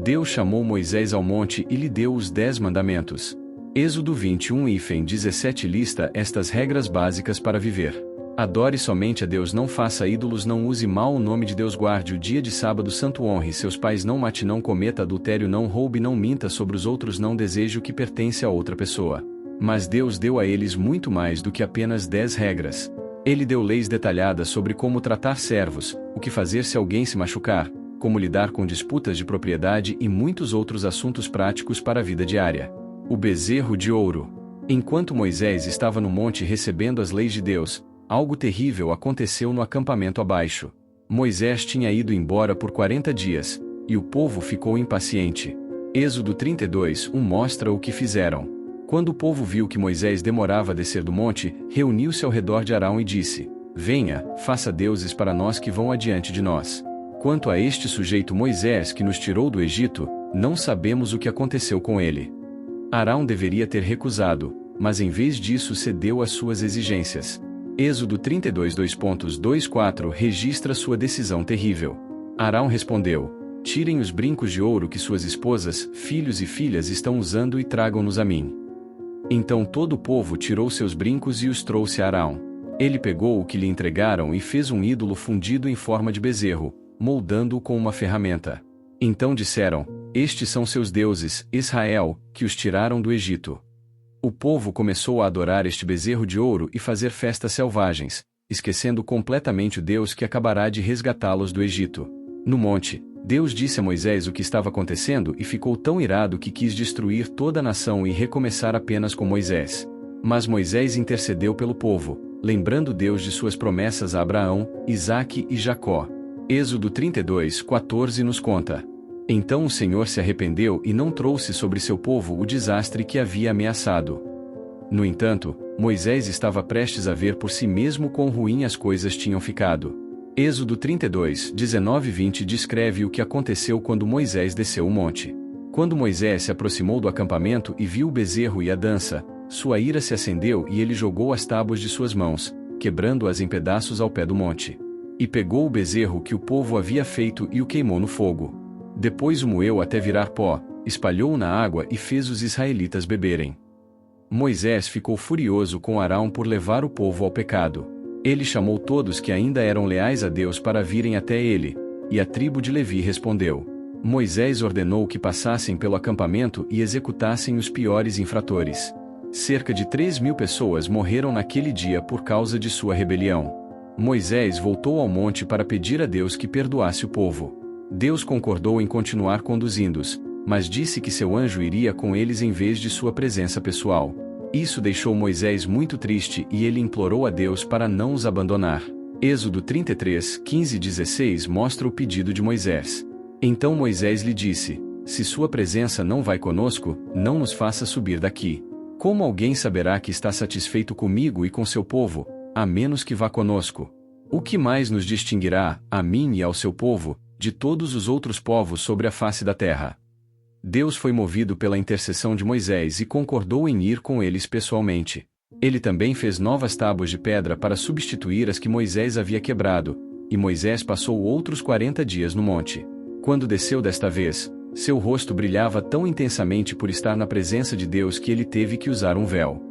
S1: Deus chamou Moisés ao monte e lhe deu os 10 mandamentos. Êxodo 21 e 17 lista estas regras básicas para viver. Adore somente a Deus, não faça ídolos, não use mal o nome de Deus, guarde o dia de sábado santo, honre seus pais, não mate, não cometa adultério, não roube, não minta sobre os outros, não deseje o que pertence a outra pessoa. Mas Deus deu a eles muito mais do que apenas 10 regras. Ele deu leis detalhadas sobre como tratar servos, o que fazer se alguém se machucar, como lidar com disputas de propriedade e muitos outros assuntos práticos para a vida diária. O bezerro de ouro. Enquanto Moisés estava no monte recebendo as leis de Deus, algo terrível aconteceu no acampamento abaixo. Moisés tinha ido embora por 40 dias, e o povo ficou impaciente. Êxodo 32, 1 mostra o que fizeram. Quando o povo viu que Moisés demorava a descer do monte, reuniu-se ao redor de Arão e disse: "Venha, faça deuses para nós que vão adiante de nós. Quanto a este sujeito Moisés que nos tirou do Egito, não sabemos o que aconteceu com ele." Arão deveria ter recusado, mas em vez disso cedeu às suas exigências. Êxodo 32, 2.24 registra sua decisão terrível. Arão respondeu: "Tirem os brincos de ouro que suas esposas, filhos e filhas estão usando e tragam-nos a mim." Então todo o povo tirou seus brincos e os trouxe a Arão. Ele pegou o que lhe entregaram e fez um ídolo fundido em forma de bezerro, moldando-o com uma ferramenta. Então disseram: Estes são seus deuses, Israel, que os tiraram do Egito. O povo começou a adorar este bezerro de ouro e fazer festas selvagens, esquecendo completamente o Deus que acabará de resgatá-los do Egito. No monte, Deus disse a Moisés o que estava acontecendo e ficou tão irado que quis destruir toda a nação e recomeçar apenas com Moisés. Mas Moisés intercedeu pelo povo, lembrando Deus de suas promessas a Abraão, Isaque e Jacó. Êxodo 32:14 nos conta: Então o Senhor se arrependeu e não trouxe sobre seu povo o desastre que havia ameaçado. No entanto, Moisés estava prestes a ver por si mesmo quão ruim as coisas tinham ficado. Êxodo 32:19-20 descreve o que aconteceu quando Moisés desceu o monte. Quando Moisés se aproximou do acampamento e viu o bezerro e a dança, sua ira se acendeu e ele jogou as tábuas de suas mãos, quebrando-as em pedaços ao pé do monte. E pegou o bezerro que o povo havia feito e o queimou no fogo. Depois o moeu até virar pó, espalhou-o na água e fez os israelitas beberem. Moisés ficou furioso com Arão por levar o povo ao pecado. Ele chamou todos que ainda eram leais a Deus para virem até ele, e a tribo de Levi respondeu. Moisés ordenou que passassem pelo acampamento e executassem os piores infratores. Cerca de 3.000 pessoas morreram naquele dia por causa de sua rebelião. Moisés voltou ao monte para pedir a Deus que perdoasse o povo. Deus concordou em continuar conduzindo-os, mas disse que seu anjo iria com eles em vez de sua presença pessoal. Isso deixou Moisés muito triste e ele implorou a Deus para não os abandonar. Êxodo 33:15-16 mostra o pedido de Moisés. Então Moisés lhe disse: Se sua presença não vai conosco, não nos faça subir daqui. Como alguém saberá que está satisfeito comigo e com seu povo, a menos que vá conosco? O que mais nos distinguirá, a mim e ao seu povo, de todos os outros povos sobre a face da terra? Deus foi movido pela intercessão de Moisés e concordou em ir com eles pessoalmente. Ele também fez novas tábuas de pedra para substituir as que Moisés havia quebrado, e Moisés passou outros 40 dias no monte. Quando desceu desta vez, seu rosto brilhava tão intensamente por estar na presença de Deus que ele teve que usar um véu.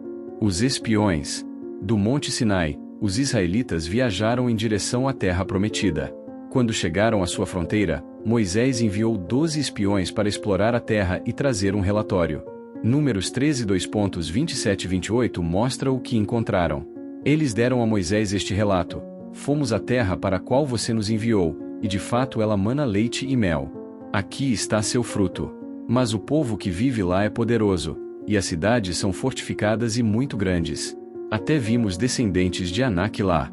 S1: Os espiões. Do Monte Sinai, os israelitas viajaram em direção à terra prometida. Quando chegaram à sua fronteira, Moisés enviou 12 espiões para explorar a terra e trazer um relatório. Números 13:2.27-28 mostra o que encontraram. Eles deram a Moisés este relato: Fomos à terra para a qual você nos enviou, e de fato ela mana leite e mel. Aqui está seu fruto. Mas o povo que vive lá é poderoso, e as cidades são fortificadas e muito grandes. Até vimos descendentes de Anak lá.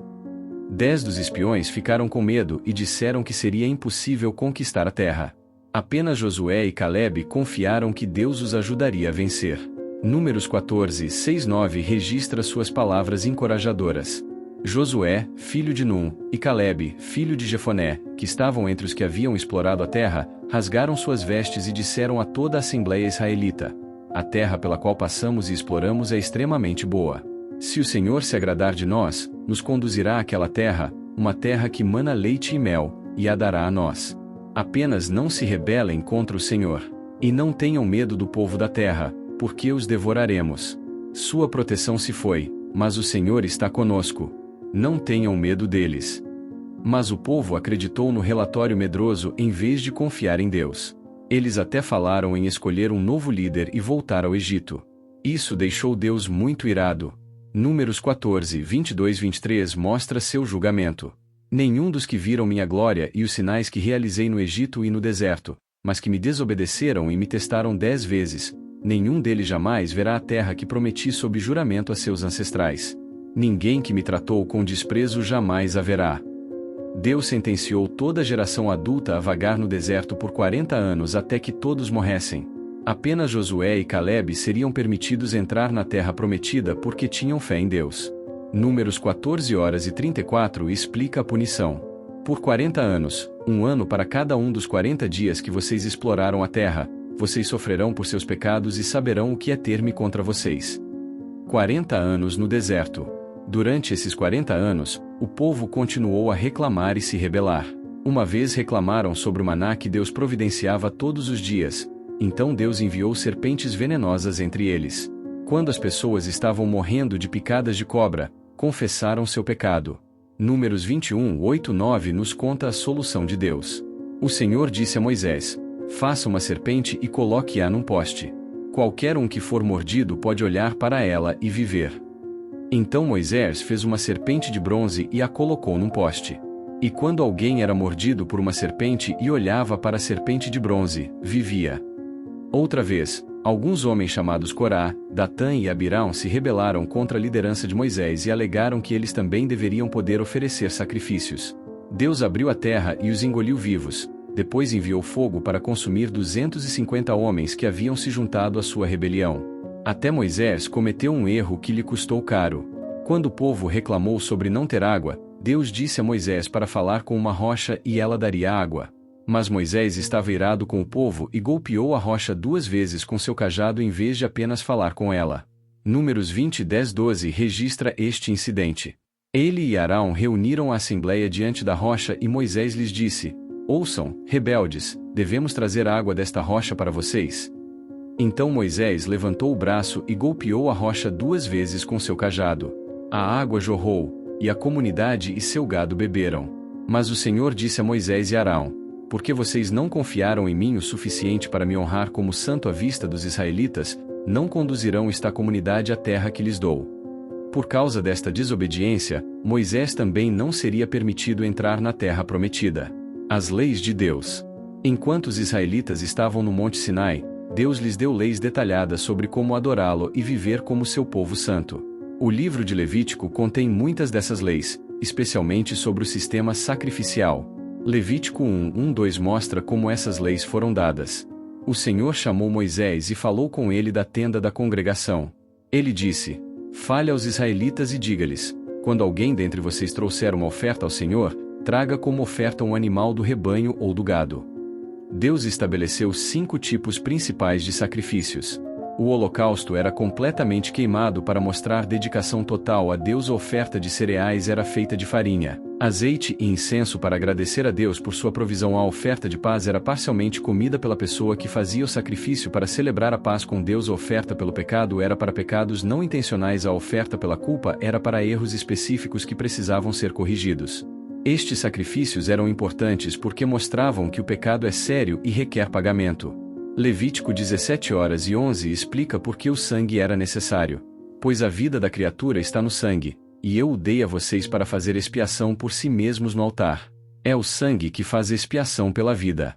S1: 10 dos espiões ficaram com medo e disseram que seria impossível conquistar a terra. Apenas Josué e Calebe confiaram que Deus os ajudaria a vencer. Números 14:6-9 registra suas palavras encorajadoras. Josué, filho de Num, e Calebe, filho de Jefoné, que estavam entre os que haviam explorado a terra, rasgaram suas vestes e disseram a toda a assembleia israelita: A terra pela qual passamos e exploramos é extremamente boa. Se o Senhor se agradar de nós, nos conduzirá àquela terra, uma terra que mana leite e mel, e a dará a nós. Apenas não se rebelem contra o Senhor. E não tenham medo do povo da terra, porque os devoraremos. Sua proteção se foi, mas o Senhor está conosco. Não tenham medo deles. Mas o povo acreditou no relatório medroso em vez de confiar em Deus. Eles até falaram em escolher um novo líder e voltar ao Egito. Isso deixou Deus muito irado. Números 14:22-23 mostra seu julgamento. Nenhum dos que viram minha glória e os sinais que realizei no Egito e no deserto, mas que me desobedeceram e me testaram 10 vezes, nenhum deles jamais verá a terra que prometi sob juramento a seus ancestrais. Ninguém que me tratou com desprezo jamais haverá. Deus sentenciou toda a geração adulta a vagar no deserto por 40 anos até que todos morressem. Apenas Josué e Calebe seriam permitidos entrar na terra prometida porque tinham fé em Deus. Números 14:34 explica a punição. Por 40 anos, um ano para cada um dos 40 dias que vocês exploraram a terra, vocês sofrerão por seus pecados e saberão o que é ter-me contra vocês. 40 anos no deserto. Durante esses 40 anos, o povo continuou a reclamar e se rebelar. Uma vez reclamaram sobre o maná que Deus providenciava todos os dias. Então Deus enviou serpentes venenosas entre eles. Quando as pessoas estavam morrendo de picadas de cobra, confessaram seu pecado. Números 21, 8, 9 nos conta a solução de Deus. O Senhor disse a Moisés: faça uma serpente e coloque-a num poste. Qualquer um que for mordido pode olhar para ela e viver. Então Moisés fez uma serpente de bronze e a colocou num poste. E quando alguém era mordido por uma serpente e olhava para a serpente de bronze, vivia. Outra vez, alguns homens chamados Corá, Datã e Abirão se rebelaram contra a liderança de Moisés e alegaram que eles também deveriam poder oferecer sacrifícios. Deus abriu a terra e os engoliu vivos, depois enviou fogo para consumir 250 homens que haviam se juntado à sua rebelião. Até Moisés cometeu um erro que lhe custou caro. Quando o povo reclamou sobre não ter água, Deus disse a Moisés para falar com uma rocha e ela daria água. Mas Moisés estava irado com o povo e golpeou a rocha 2 vezes com seu cajado em vez de apenas falar com ela. Números 20, 10, 12 registra este incidente. Ele e Arão reuniram a assembleia diante da rocha e Moisés lhes disse: ouçam, rebeldes, devemos trazer água desta rocha para vocês? Então Moisés levantou o braço e golpeou a rocha 2 vezes com seu cajado. A água jorrou, e a comunidade e seu gado beberam. Mas o Senhor disse a Moisés e Arão: porque vocês não confiaram em mim o suficiente para me honrar como santo à vista dos israelitas, não conduzirão esta comunidade à terra que lhes dou. Por causa desta desobediência, Moisés também não seria permitido entrar na terra prometida. As leis de Deus. Enquanto os israelitas estavam no Monte Sinai, Deus lhes deu leis detalhadas sobre como adorá-lo e viver como seu povo santo. O livro de Levítico contém muitas dessas leis, especialmente sobre o sistema sacrificial. Levítico 1, 1, 2 mostra como essas leis foram dadas. O Senhor chamou Moisés e falou com ele da tenda da congregação. Ele disse: fale aos israelitas e diga-lhes: quando alguém dentre vocês trouxer uma oferta ao Senhor, traga como oferta um animal do rebanho ou do gado. Deus estabeleceu 5 tipos principais de sacrifícios. O holocausto era completamente queimado para mostrar dedicação total a Deus. A oferta de cereais era feita de farinha, azeite e incenso para agradecer a Deus por sua provisão. A oferta de paz era parcialmente comida pela pessoa que fazia o sacrifício para celebrar a paz com Deus. A oferta pelo pecado era para pecados não intencionais. A oferta pela culpa era para erros específicos que precisavam ser corrigidos. Estes sacrifícios eram importantes porque mostravam que o pecado é sério e requer pagamento. Levítico 17 horas e 11 explica por que o sangue era necessário. Pois a vida da criatura está no sangue, e eu o dei a vocês para fazer expiação por si mesmos no altar. É o sangue que faz expiação pela vida.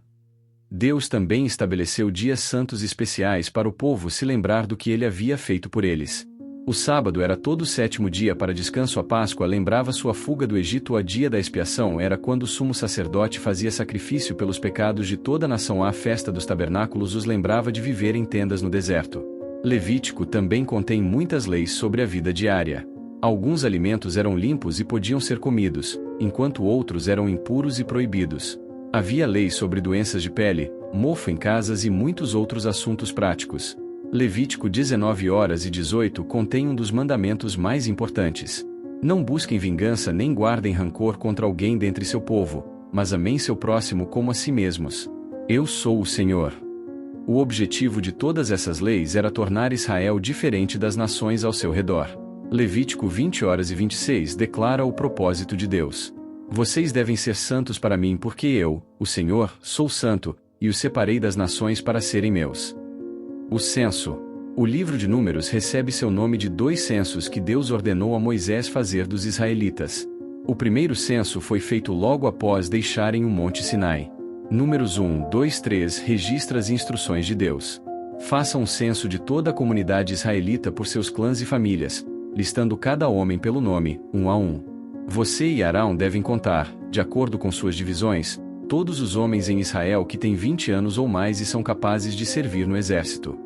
S1: Deus também estabeleceu dias santos especiais para o povo se lembrar do que ele havia feito por eles. O sábado era todo o 7º dia para descanso. A Páscoa lembrava sua fuga do Egito. O dia da expiação era quando o sumo sacerdote fazia sacrifício pelos pecados de toda a nação. A festa dos tabernáculos os lembrava de viver em tendas no deserto. Levítico também contém muitas leis sobre a vida diária. Alguns alimentos eram limpos e podiam ser comidos, enquanto outros eram impuros e proibidos. Havia leis sobre doenças de pele, mofo em casas e muitos outros assuntos práticos. Levítico 19 horas e 18 contém um dos mandamentos mais importantes. Não busquem vingança nem guardem rancor contra alguém dentre seu povo, mas amem seu próximo como a si mesmos. Eu sou o Senhor. O objetivo de todas essas leis era tornar Israel diferente das nações ao seu redor. Levítico 20 horas e 26 declara o propósito de Deus. Vocês devem ser santos para mim porque eu, o Senhor, sou santo, e os separei das nações para serem meus. O censo. O livro de Números recebe seu nome de 2 censos que Deus ordenou a Moisés fazer dos israelitas. O primeiro censo foi feito logo após deixarem o Monte Sinai. Números 1, 2, 3 registra as instruções de Deus. Faça um censo de toda a comunidade israelita por seus clãs e famílias, listando cada homem pelo nome, 1 a 1. Você e Arão devem contar, de acordo com suas divisões, todos os homens em Israel que têm 20 anos ou mais e são capazes de servir no exército.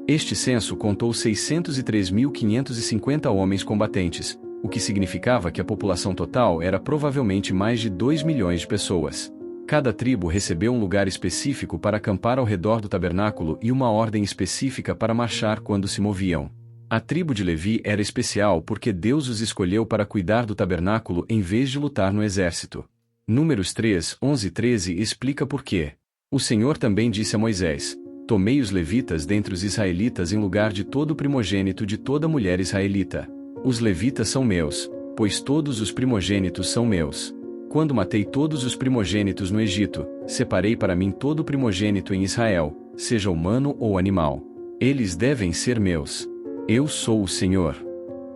S1: Este censo contou 603.550 homens combatentes, o que significava que a população total era provavelmente mais de 2 milhões de pessoas. Cada tribo recebeu um lugar específico para acampar ao redor do tabernáculo e uma ordem específica para marchar quando se moviam. A tribo de Levi era especial porque Deus os escolheu para cuidar do tabernáculo em vez de lutar no exército. Números 3, 11 e 13 explica por quê. O Senhor também disse a Moisés: tomei os levitas dentre os israelitas em lugar de todo primogênito de toda mulher israelita. Os levitas são meus. pois todos os primogênitos são meus. Quando matei todos os primogênitos no Egito, separei para mim todo primogênito em Israel, seja humano ou animal. Eles devem ser meus. Eu sou o Senhor.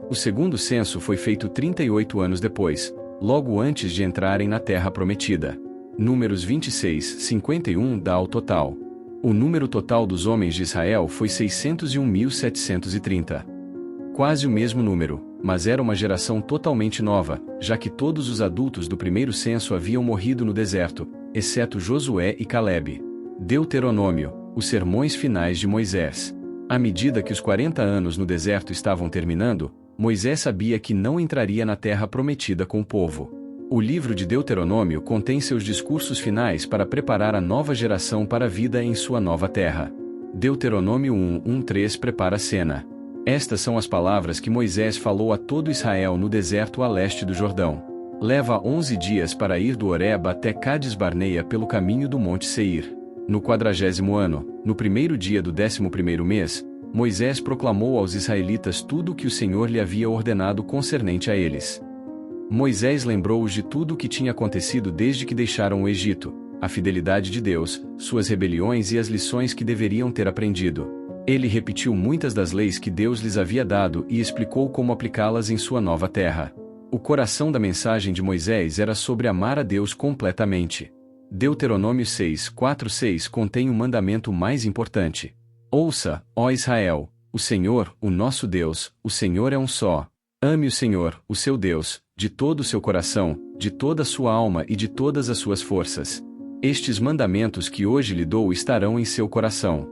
S1: O segundo censo foi feito 38 anos depois, logo antes de entrarem na terra prometida. Números 26, 51 dá ao total. O número total dos homens de Israel foi 601.730. Quase o mesmo número, mas era uma geração totalmente nova, já que todos os adultos do primeiro censo haviam morrido no deserto, exceto Josué e Calebe. Deuteronômio, os sermões finais de Moisés. À medida que os 40 anos no deserto estavam terminando, Moisés sabia que não entraria na terra prometida com o povo. O livro de Deuteronômio contém seus discursos finais para preparar a nova geração para a vida em sua nova terra. Deuteronômio 1:1-3 prepara a cena. Estas são as palavras que Moisés falou a todo Israel no deserto a leste do Jordão. Leva 11 dias para ir do Horeb até Cades Barneia pelo caminho do Monte Seir. No 40º ano, no primeiro dia do 11º mês, Moisés proclamou aos israelitas tudo o que o Senhor lhe havia ordenado concernente a eles. Moisés lembrou-os de tudo o que tinha acontecido desde que deixaram o Egito, a fidelidade de Deus, suas rebeliões e as lições que deveriam ter aprendido. Ele repetiu muitas das leis que Deus lhes havia dado e explicou como aplicá-las em sua nova terra. O coração da mensagem de Moisés era sobre amar a Deus completamente. Deuteronômio 6:4-6 contém o mandamento mais importante. Ouça, ó Israel, o Senhor, o nosso Deus, o Senhor é um só. Ame o Senhor, o seu Deus, de todo o seu coração, de toda a sua alma e de todas as suas forças. Estes mandamentos que hoje lhe dou estarão em seu coração.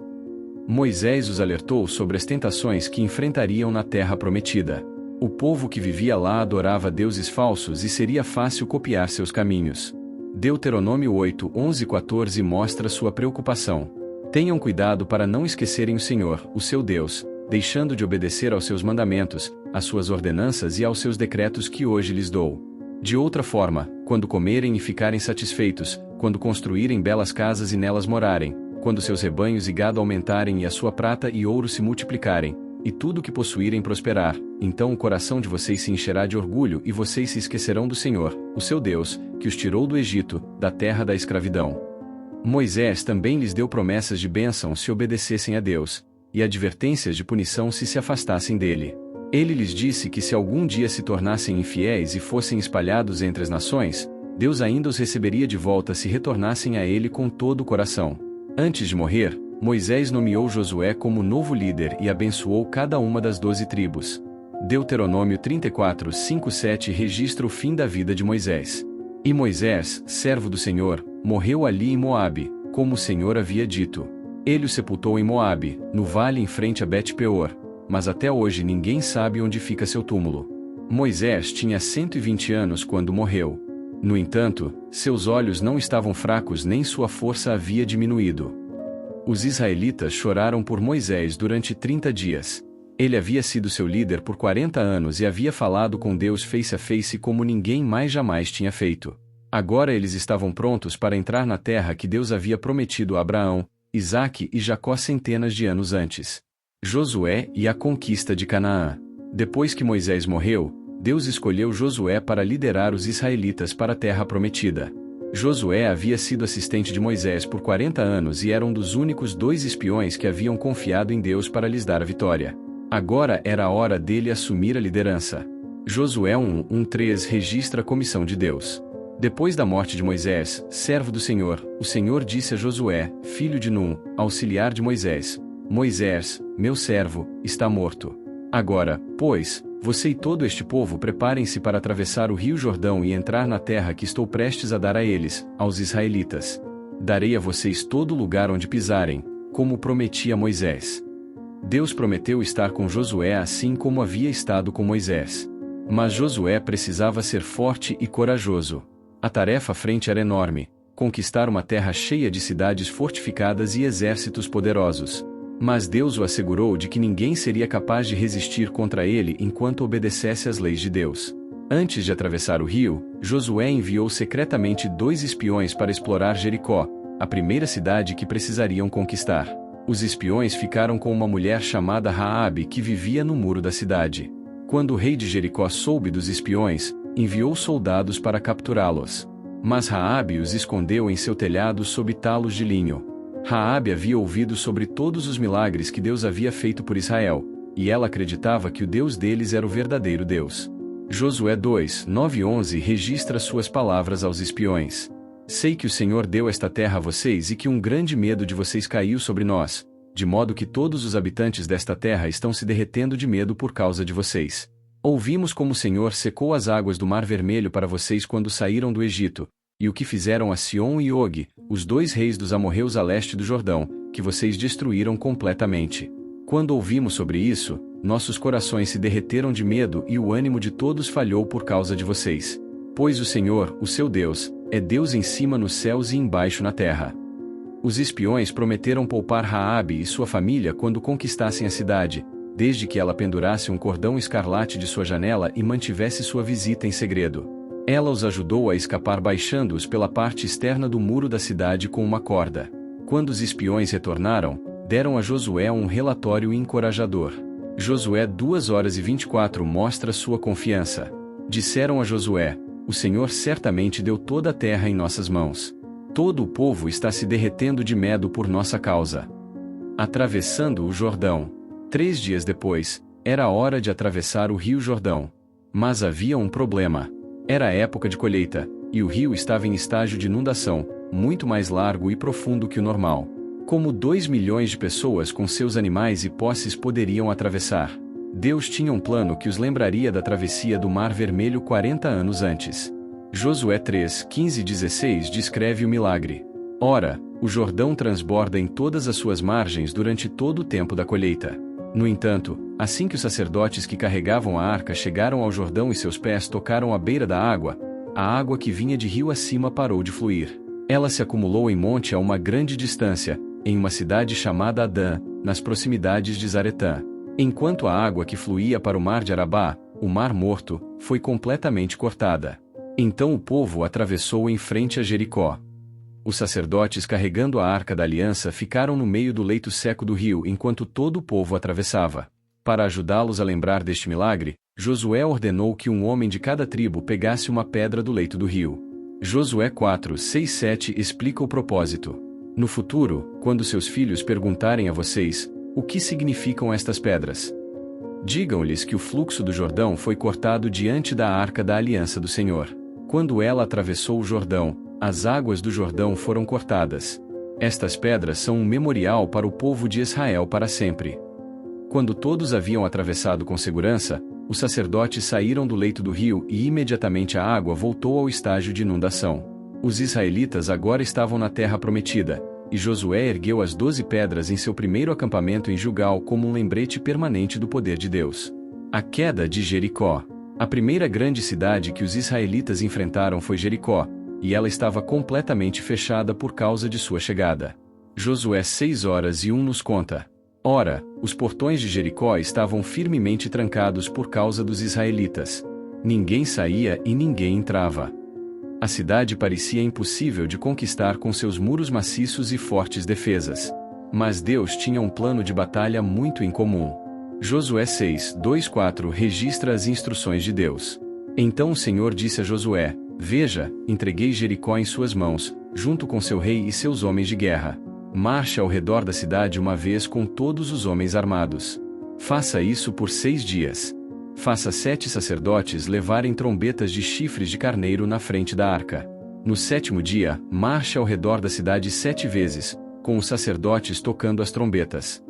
S1: Moisés os alertou sobre as tentações que enfrentariam na terra prometida. O povo que vivia lá adorava deuses falsos e seria fácil copiar seus caminhos. Deuteronômio 8:11-14 mostra sua preocupação. Tenham cuidado para não esquecerem o Senhor, o seu Deus, deixando de obedecer aos seus mandamentos, às suas ordenanças e aos seus decretos que hoje lhes dou. De outra forma, quando comerem e ficarem satisfeitos, quando construírem belas casas e nelas morarem, quando seus rebanhos e gado aumentarem e a sua prata e ouro se multiplicarem, e tudo o que possuírem prosperar, então o coração de vocês se encherá de orgulho e vocês se esquecerão do Senhor, o seu Deus, que os tirou do Egito, da terra da escravidão. Moisés também lhes deu promessas de bênção se obedecessem a Deus, e advertências de punição se afastassem dele. Ele lhes disse que se algum dia se tornassem infiéis e fossem espalhados entre as nações, Deus ainda os receberia de volta se retornassem a ele com todo o coração. Antes de morrer, Moisés nomeou Josué como novo líder e abençoou cada uma das 12 tribos. Deuteronômio 34:5-7 registra o fim da vida de Moisés. E Moisés, servo do Senhor, morreu ali em Moabe, como o Senhor havia dito. Ele o sepultou em Moabe, no vale em frente a Bet-peor, mas até hoje ninguém sabe onde fica seu túmulo. Moisés tinha 120 anos quando morreu. No entanto, seus olhos não estavam fracos nem sua força havia diminuído. Os israelitas choraram por Moisés durante 30 dias. Ele havia sido seu líder por 40 anos e havia falado com Deus face a face como ninguém mais jamais tinha feito. Agora eles estavam prontos para entrar na terra que Deus havia prometido a Abraão, Isaque e Jacó centenas de anos antes. Josué e a conquista de Canaã. Depois que Moisés morreu, Deus escolheu Josué para liderar os israelitas para a terra prometida. Josué havia sido assistente de Moisés por 40 anos e era um dos únicos 2 espiões que haviam confiado em Deus para lhes dar a vitória. Agora era a hora dele assumir a liderança. Josué 1:3 registra a comissão de Deus. Depois da morte de Moisés, servo do Senhor, o Senhor disse a Josué, filho de Num, auxiliar de Moisés: Moisés, meu servo, está morto. Agora, pois, você e todo este povo preparem-se para atravessar o rio Jordão e entrar na terra que estou prestes a dar a eles, aos israelitas. Darei a vocês todo lugar onde pisarem, como prometi a Moisés. Deus prometeu estar com Josué assim como havia estado com Moisés. Mas Josué precisava ser forte e corajoso. A tarefa à frente era enorme: conquistar uma terra cheia de cidades fortificadas e exércitos poderosos. Mas Deus o assegurou de que ninguém seria capaz de resistir contra ele enquanto obedecesse às leis de Deus. Antes de atravessar o rio, Josué enviou secretamente 2 espiões para explorar Jericó, a primeira cidade que precisariam conquistar. Os espiões ficaram com uma mulher chamada Raabe que vivia no muro da cidade. Quando o rei de Jericó soube dos espiões, enviou soldados para capturá-los. Mas Raabe os escondeu em seu telhado sob talos de linho. Raabe havia ouvido sobre todos os milagres que Deus havia feito por Israel, e ela acreditava que o Deus deles era o verdadeiro Deus. Josué 2, 9 e 11 registra suas palavras aos espiões. Sei que o Senhor deu esta terra a vocês e que um grande medo de vocês caiu sobre nós, de modo que todos os habitantes desta terra estão se derretendo de medo por causa de vocês. Ouvimos como o Senhor secou as águas do Mar Vermelho para vocês quando saíram do Egito, e o que fizeram a Sion e Og, os dois reis dos amorreus a leste do Jordão, que vocês destruíram completamente. Quando ouvimos sobre isso, nossos corações se derreteram de medo e o ânimo de todos falhou por causa de vocês. Pois o Senhor, o seu Deus, é Deus em cima nos céus e embaixo na terra. Os espiões prometeram poupar Raabe e sua família quando conquistassem a cidade, desde que ela pendurasse um cordão escarlate de sua janela e mantivesse sua visita em segredo. Ela os ajudou a escapar baixando-os pela parte externa do muro da cidade com uma corda. Quando os espiões retornaram, deram a Josué um relatório encorajador. Josué 2 horas e 24 mostra sua confiança. Disseram a Josué: o Senhor certamente deu toda a terra em nossas mãos. Todo o povo está se derretendo de medo por nossa causa. Atravessando o Jordão. 3 dias depois, era a hora de atravessar o rio Jordão. Mas havia um problema. Era a época de colheita, e o rio estava em estágio de inundação, muito mais largo e profundo que o normal. Como 2 milhões de pessoas com seus animais e posses poderiam atravessar? Deus tinha um plano que os lembraria da travessia do Mar Vermelho 40 anos antes. Josué 3, 15 e 16 descreve o milagre. Ora, o Jordão transborda em todas as suas margens durante todo o tempo da colheita. No entanto, assim que os sacerdotes que carregavam a arca chegaram ao Jordão e seus pés tocaram a beira da água, a água que vinha de rio acima parou de fluir. Ela se acumulou em monte a uma grande distância, em uma cidade chamada Adã, nas proximidades de Zaretã. Enquanto a água que fluía para o mar de Arabá, o Mar Morto, foi completamente cortada. Então o povo atravessou em frente a Jericó. Os sacerdotes carregando a Arca da Aliança ficaram no meio do leito seco do rio enquanto todo o povo atravessava. Para ajudá-los a lembrar deste milagre, Josué ordenou que um homem de cada tribo pegasse uma pedra do leito do rio. Josué 4, 6, 7 explica o propósito. No futuro, quando seus filhos perguntarem a vocês, o que significam estas pedras? Digam-lhes que o fluxo do Jordão foi cortado diante da Arca da Aliança do Senhor. Quando ela atravessou o Jordão, as águas do Jordão foram cortadas. Estas pedras são um memorial para o povo de Israel para sempre. Quando todos haviam atravessado com segurança, os sacerdotes saíram do leito do rio e imediatamente a água voltou ao estágio de inundação. Os israelitas agora estavam na terra prometida, e Josué ergueu as 12 pedras em seu primeiro acampamento em Gilgal como um lembrete permanente do poder de Deus. A queda de Jericó. A primeira grande cidade que os israelitas enfrentaram foi Jericó, e ela estava completamente fechada por causa de sua chegada. Josué 6 horas e 1 nos conta. Ora, os portões de Jericó estavam firmemente trancados por causa dos israelitas. Ninguém saía e ninguém entrava. A cidade parecia impossível de conquistar com seus muros maciços e fortes defesas. Mas Deus tinha um plano de batalha muito incomum. Josué 6, 2, 4 registra as instruções de Deus. Então o Senhor disse a Josué: Veja, entreguei Jericó em suas mãos, junto com seu rei e seus homens de guerra. Marche ao redor da cidade uma vez com todos os homens armados. Faça isso por 6 dias. Faça 7 sacerdotes levarem trombetas de chifres de carneiro na frente da arca. No 7º dia, marche ao redor da cidade 7 vezes, com os sacerdotes tocando as trombetas.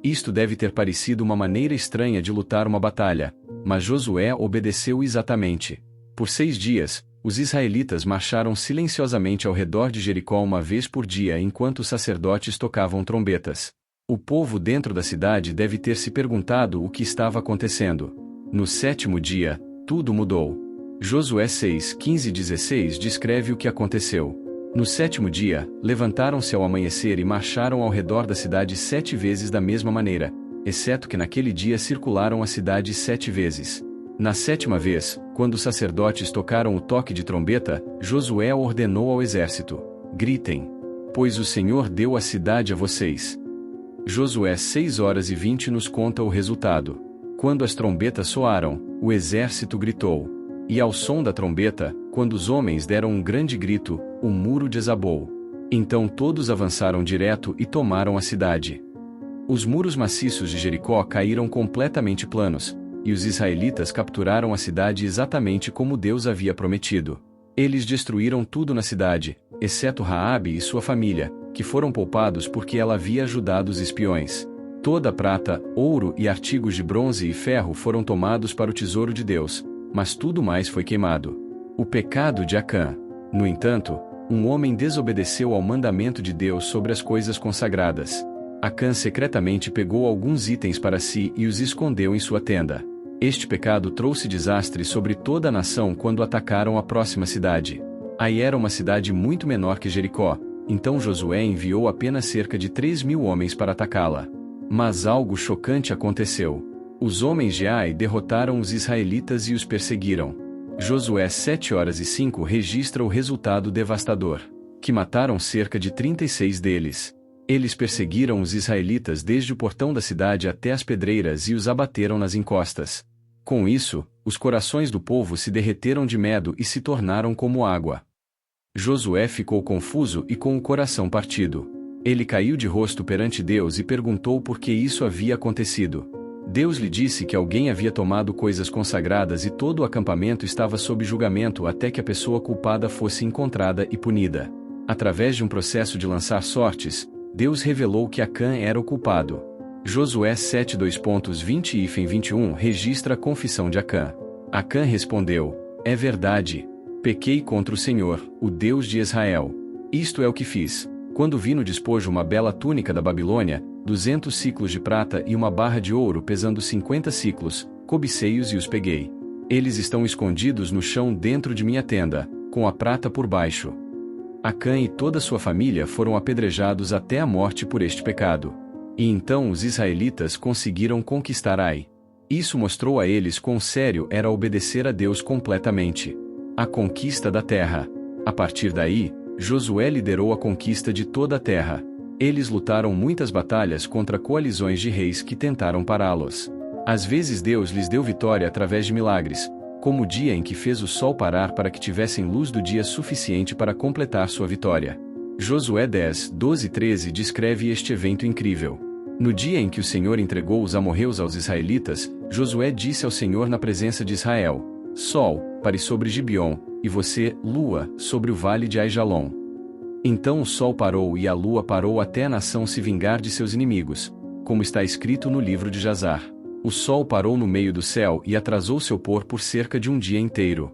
S1: Isto deve ter parecido uma maneira estranha de lutar uma batalha, mas Josué obedeceu exatamente. Por 6 dias, os israelitas marcharam silenciosamente ao redor de Jericó uma vez por dia enquanto os sacerdotes tocavam trombetas. O povo dentro da cidade deve ter se perguntado o que estava acontecendo. No 7º dia, tudo mudou. Josué 6, 15 e 16 descreve o que aconteceu. No 7º dia, levantaram-se ao amanhecer e marcharam ao redor da cidade 7 vezes da mesma maneira, exceto que naquele dia circularam a cidade 7 vezes. Na 7ª vez, quando os sacerdotes tocaram o toque de trombeta, Josué ordenou ao exército: gritem, pois o Senhor deu a cidade a vocês. Josué 6 horas e 20 nos conta o resultado. Quando as trombetas soaram, o exército gritou. E ao som da trombeta, quando os homens deram um grande grito, o muro desabou. Então todos avançaram direto e tomaram a cidade. Os muros maciços de Jericó caíram completamente planos, e os israelitas capturaram a cidade exatamente como Deus havia prometido. Eles destruíram tudo na cidade, exceto Raabe e sua família, que foram poupados porque ela havia ajudado os espiões. Toda a prata, ouro e artigos de bronze e ferro foram tomados para o tesouro de Deus, mas tudo mais foi queimado. O pecado de Acã. No entanto, um homem desobedeceu ao mandamento de Deus sobre as coisas consagradas. Acã secretamente pegou alguns itens para si e os escondeu em sua tenda. Este pecado trouxe desastre sobre toda a nação quando atacaram a próxima cidade. Ai era uma cidade muito menor que Jericó, então Josué enviou apenas cerca de 3.000 homens para atacá-la. Mas algo chocante aconteceu. Os homens de Ai derrotaram os israelitas e os perseguiram. Josué 7:05 registra o resultado devastador, que mataram cerca de 36 deles. Eles perseguiram os israelitas desde o portão da cidade até as pedreiras e os abateram nas encostas. Com isso, os corações do povo se derreteram de medo e se tornaram como água. Josué ficou confuso e com o coração partido. Ele caiu de rosto perante Deus e perguntou por que isso havia acontecido. Deus lhe disse que alguém havia tomado coisas consagradas e todo o acampamento estava sob julgamento até que a pessoa culpada fosse encontrada e punida. Através de um processo de lançar sortes, Deus revelou que Acã era o culpado. Josué 7:20-21 registra a confissão de Acã. Acã respondeu: "É verdade. Pequei contra o Senhor, o Deus de Israel. Isto é o que fiz. Quando vi no despojo uma bela túnica da Babilônia, 200 siclos de prata e uma barra de ouro pesando 50 siclos, cobicei-os e os peguei. Eles estão escondidos no chão dentro de minha tenda, com a prata por baixo." Acã e toda sua família foram apedrejados até a morte por este pecado. E então os israelitas conseguiram conquistar Ai. Isso mostrou a eles quão sério era obedecer a Deus completamente. A conquista da terra. A partir daí, Josué liderou a conquista de toda a terra. Eles lutaram muitas batalhas contra coalizões de reis que tentaram pará-los. Às vezes Deus lhes deu vitória através de milagres, como o dia em que fez o sol parar para que tivessem luz do dia suficiente para completar sua vitória. Josué 10:12-13 descreve este evento incrível. No dia em que o Senhor entregou os amorreus aos israelitas, Josué disse ao Senhor na presença de Israel: "Sol, pare sobre Gibeon, e você, lua, sobre o vale de Aijalon." Então o sol parou e a lua parou até a nação se vingar de seus inimigos, como está escrito no livro de Jazar. O sol parou no meio do céu e atrasou seu pôr por cerca de um dia inteiro.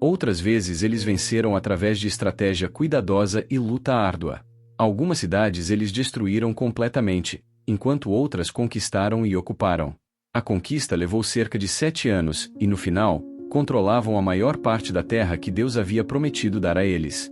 S1: Outras vezes eles venceram através de estratégia cuidadosa e luta árdua. Algumas cidades eles destruíram completamente, enquanto outras conquistaram e ocuparam. A conquista levou cerca de 7 anos, e no final, controlavam a maior parte da terra que Deus havia prometido dar a eles.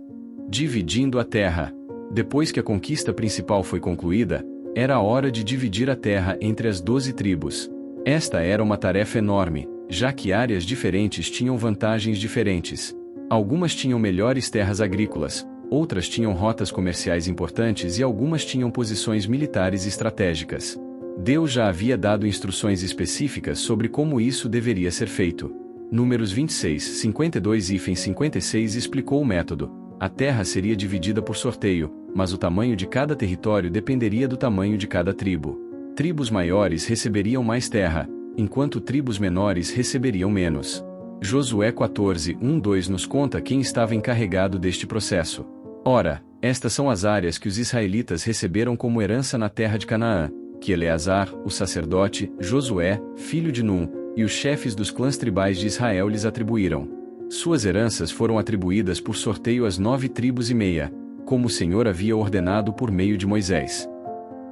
S1: Dividindo a terra. Depois que a conquista principal foi concluída, era a hora de dividir a terra entre as 12 tribos. Esta era uma tarefa enorme, já que áreas diferentes tinham vantagens diferentes. Algumas tinham melhores terras agrícolas, outras tinham rotas comerciais importantes e algumas tinham posições militares estratégicas. Deus já havia dado instruções específicas sobre como isso deveria ser feito. Números 26:52-56 explicou o método. A terra seria dividida por sorteio, mas o tamanho de cada território dependeria do tamanho de cada tribo. Tribos maiores receberiam mais terra, enquanto tribos menores receberiam menos. Josué 14:1-2 nos conta quem estava encarregado deste processo. Ora, estas são as áreas que os israelitas receberam como herança na terra de Canaã, que Eleazar, o sacerdote, Josué, filho de Num, e os chefes dos clãs tribais de Israel lhes atribuíram. Suas heranças foram atribuídas por sorteio às 9 tribos e meia, como o Senhor havia ordenado por meio de Moisés.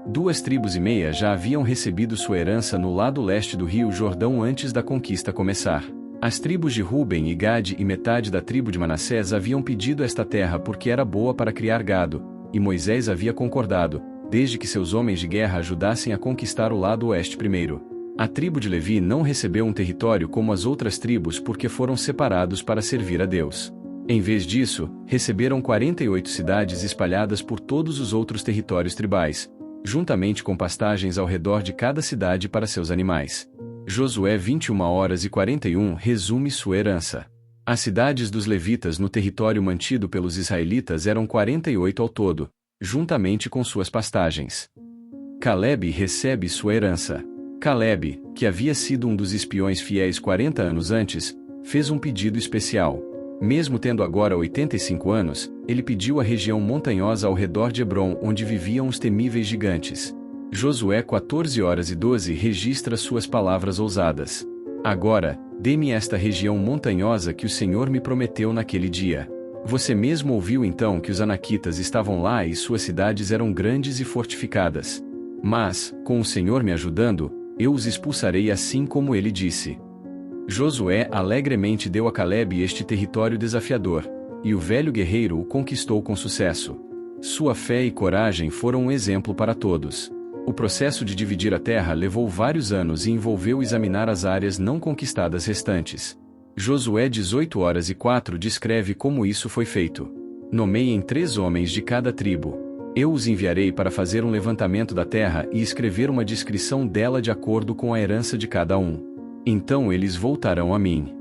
S1: 2 tribos e meia já haviam recebido sua herança no lado leste do rio Jordão antes da conquista começar. As tribos de Ruben e Gade e metade da tribo de Manassés haviam pedido esta terra porque era boa para criar gado, e Moisés havia concordado, desde que seus homens de guerra ajudassem a conquistar o lado oeste primeiro. A tribo de Levi não recebeu um território como as outras tribos porque foram separados para servir a Deus. Em vez disso, receberam 48 cidades espalhadas por todos os outros territórios tribais, juntamente com pastagens ao redor de cada cidade para seus animais. Josué 21h41 resume sua herança. As cidades dos levitas no território mantido pelos israelitas eram 48 ao todo, juntamente com suas pastagens. Calebe recebe sua herança. Calebe, que havia sido um dos espiões fiéis 40 anos antes, fez um pedido especial. Mesmo tendo agora 85 anos, ele pediu a região montanhosa ao redor de Hebrom onde viviam os temíveis gigantes. Josué 14h12 registra suas palavras ousadas. Agora, dê-me esta região montanhosa que o Senhor me prometeu naquele dia. Você mesmo ouviu então que os anaquitas estavam lá e suas cidades eram grandes e fortificadas. Mas, com o Senhor me ajudando, eu os expulsarei assim como ele disse. Josué alegremente deu a Calebe este território desafiador, e o velho guerreiro o conquistou com sucesso. Sua fé e coragem foram um exemplo para todos. O processo de dividir a terra levou vários anos e envolveu examinar as áreas não conquistadas restantes. Josué 18h04 descreve como isso foi feito. Nomeiem 3 homens de cada tribo. Eu os enviarei para fazer um levantamento da terra e escrever uma descrição dela de acordo com a herança de cada um. Então eles voltarão a mim.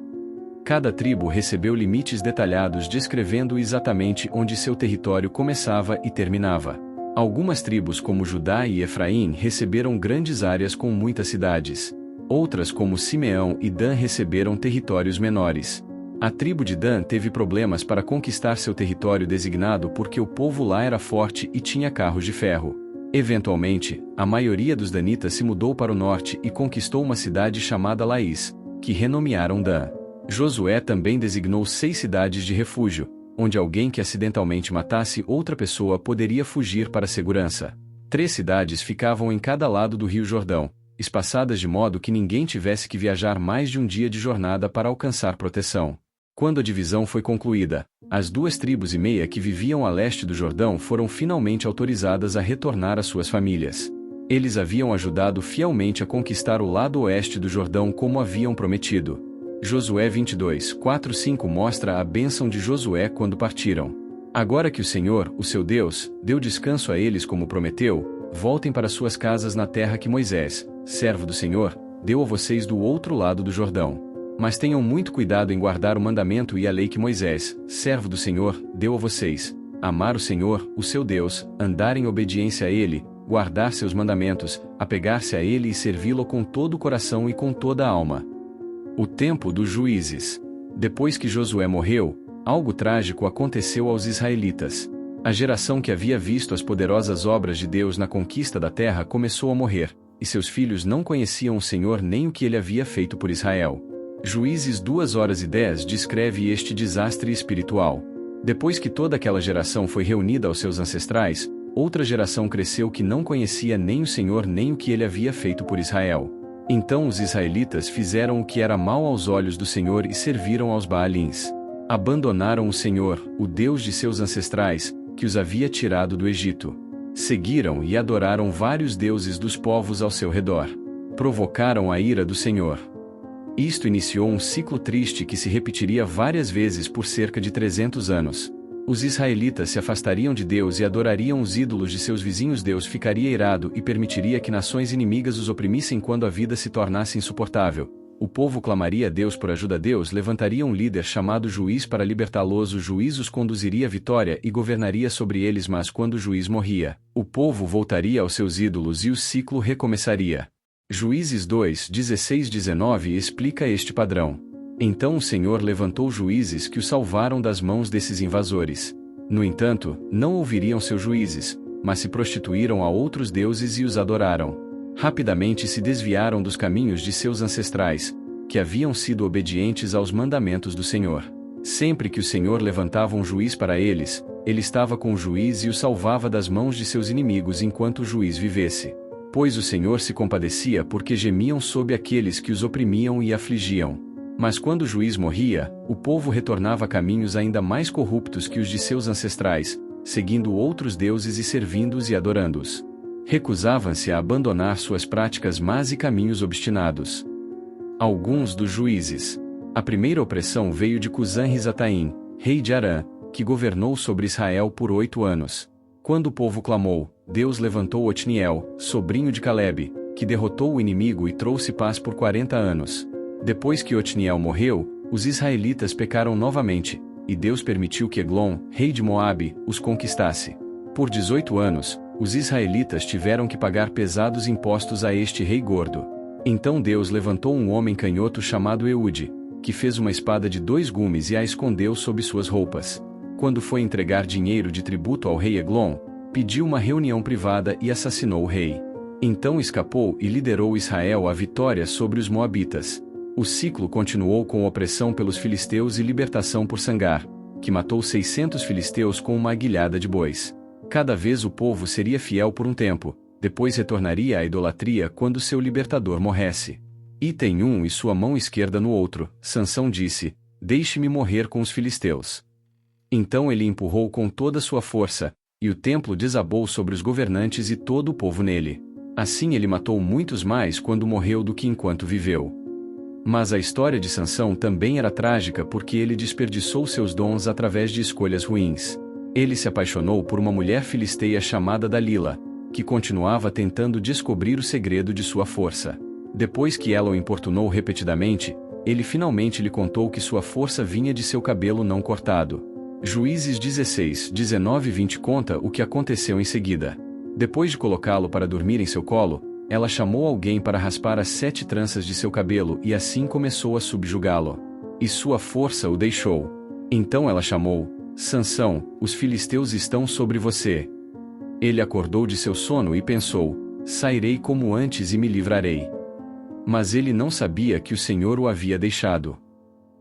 S1: Cada tribo recebeu limites detalhados descrevendo exatamente onde seu território começava e terminava. Algumas tribos como Judá e Efraim receberam grandes áreas com muitas cidades. Outras como Simeão e Dan receberam territórios menores. A tribo de Dan teve problemas para conquistar seu território designado porque o povo lá era forte e tinha carros de ferro. Eventualmente, a maioria dos danitas se mudou para o norte e conquistou uma cidade chamada Laís, que renomearam Dan. Josué também designou 6 cidades de refúgio, onde alguém que acidentalmente matasse outra pessoa poderia fugir para segurança. 3 cidades ficavam em cada lado do Rio Jordão, espaçadas de modo que ninguém tivesse que viajar mais de um dia de jornada para alcançar proteção. Quando a divisão foi concluída, as 2 tribos e meia que viviam a leste do Jordão foram finalmente autorizadas a retornar às suas famílias. Eles haviam ajudado fielmente a conquistar o lado oeste do Jordão como haviam prometido. Josué 22:4-5 mostra a bênção de Josué quando partiram. Agora que o Senhor, o seu Deus, deu descanso a eles como prometeu, voltem para suas casas na terra que Moisés, servo do Senhor, deu a vocês do outro lado do Jordão. Mas tenham muito cuidado em guardar o mandamento e a lei que Moisés, servo do Senhor, deu a vocês: amar o Senhor, o seu Deus, andar em obediência a Ele, guardar seus mandamentos, apegar-se a Ele e servi-lo com todo o coração e com toda a alma. O tempo dos juízes. Depois que Josué morreu, algo trágico aconteceu aos israelitas. A geração que havia visto as poderosas obras de Deus na conquista da terra começou a morrer, e seus filhos não conheciam o Senhor nem o que ele havia feito por Israel. Juízes 2h10 descreve este desastre espiritual. Depois que toda aquela geração foi reunida aos seus ancestrais, outra geração cresceu que não conhecia nem o Senhor nem o que ele havia feito por Israel. Então os israelitas fizeram o que era mal aos olhos do Senhor e serviram aos Baalins. Abandonaram o Senhor, o Deus de seus ancestrais, que os havia tirado do Egito. Seguiram e adoraram vários deuses dos povos ao seu redor. Provocaram a ira do Senhor. Isto iniciou um ciclo triste que se repetiria várias vezes por cerca de 300 anos. Os israelitas se afastariam de Deus e adorariam os ídolos de seus vizinhos. Deus ficaria irado e permitiria que nações inimigas os oprimissem quando a vida se tornasse insuportável. O povo clamaria a Deus por ajuda. Deus levantaria um líder chamado juiz para libertá-los. O juiz os conduziria à vitória e governaria sobre eles, mas quando o juiz morria, o povo voltaria aos seus ídolos e o ciclo recomeçaria. Juízes 2:16-19 explica este padrão. Então o Senhor levantou juízes que o salvaram das mãos desses invasores. No entanto, não ouviriam seus juízes, mas se prostituíram a outros deuses e os adoraram. Rapidamente se desviaram dos caminhos de seus ancestrais, que haviam sido obedientes aos mandamentos do Senhor. Sempre que o Senhor levantava um juiz para eles, ele estava com o juiz e o salvava das mãos de seus inimigos enquanto o juiz vivesse. Pois o Senhor se compadecia porque gemiam sob aqueles que os oprimiam e afligiam. Mas quando o juiz morria, o povo retornava a caminhos ainda mais corruptos que os de seus ancestrais, seguindo outros deuses e servindo-os e adorando-os. Recusavam-se a abandonar suas práticas más e caminhos obstinados. Alguns dos juízes. A primeira opressão veio de Cusã-Risataim, rei de Arã, que governou sobre Israel por 8 anos. Quando o povo clamou, Deus levantou Otniel, sobrinho de Calebe, que derrotou o inimigo e trouxe paz por 40 anos. Depois que Otniel morreu, os israelitas pecaram novamente, e Deus permitiu que Eglon, rei de Moabe, os conquistasse. Por 18 anos, os israelitas tiveram que pagar pesados impostos a este rei gordo. Então Deus levantou um homem canhoto chamado Eude, que fez uma espada de 2 gumes e a escondeu sob suas roupas. Quando foi entregar dinheiro de tributo ao rei Eglon, pediu uma reunião privada e assassinou o rei. Então escapou e liderou Israel à vitória sobre os moabitas. O ciclo continuou com opressão pelos filisteus e libertação por Sangar, que matou 600 filisteus com uma aguilhada de bois. Cada vez o povo seria fiel por um tempo, depois retornaria à idolatria quando seu libertador morresse. Item 1 e sua mão esquerda no outro, Sansão disse: "Deixe-me morrer com os filisteus." Então ele empurrou com toda sua força, e o templo desabou sobre os governantes e todo o povo nele. Assim ele matou muitos mais quando morreu do que enquanto viveu. Mas a história de Sansão também era trágica porque ele desperdiçou seus dons através de escolhas ruins. Ele se apaixonou por uma mulher filisteia chamada Dalila, que continuava tentando descobrir o segredo de sua força. Depois que ela o importunou repetidamente, ele finalmente lhe contou que sua força vinha de seu cabelo não cortado. Juízes 16, 19 e 20 conta o que aconteceu em seguida. Depois de colocá-lo para dormir em seu colo, ela chamou alguém para raspar as 7 tranças de seu cabelo e assim começou a subjugá-lo. E sua força o deixou. Então ela chamou: "Sansão, os filisteus estão sobre você." Ele acordou de seu sono e pensou: "Sairei como antes e me livrarei." Mas ele não sabia que o Senhor o havia deixado.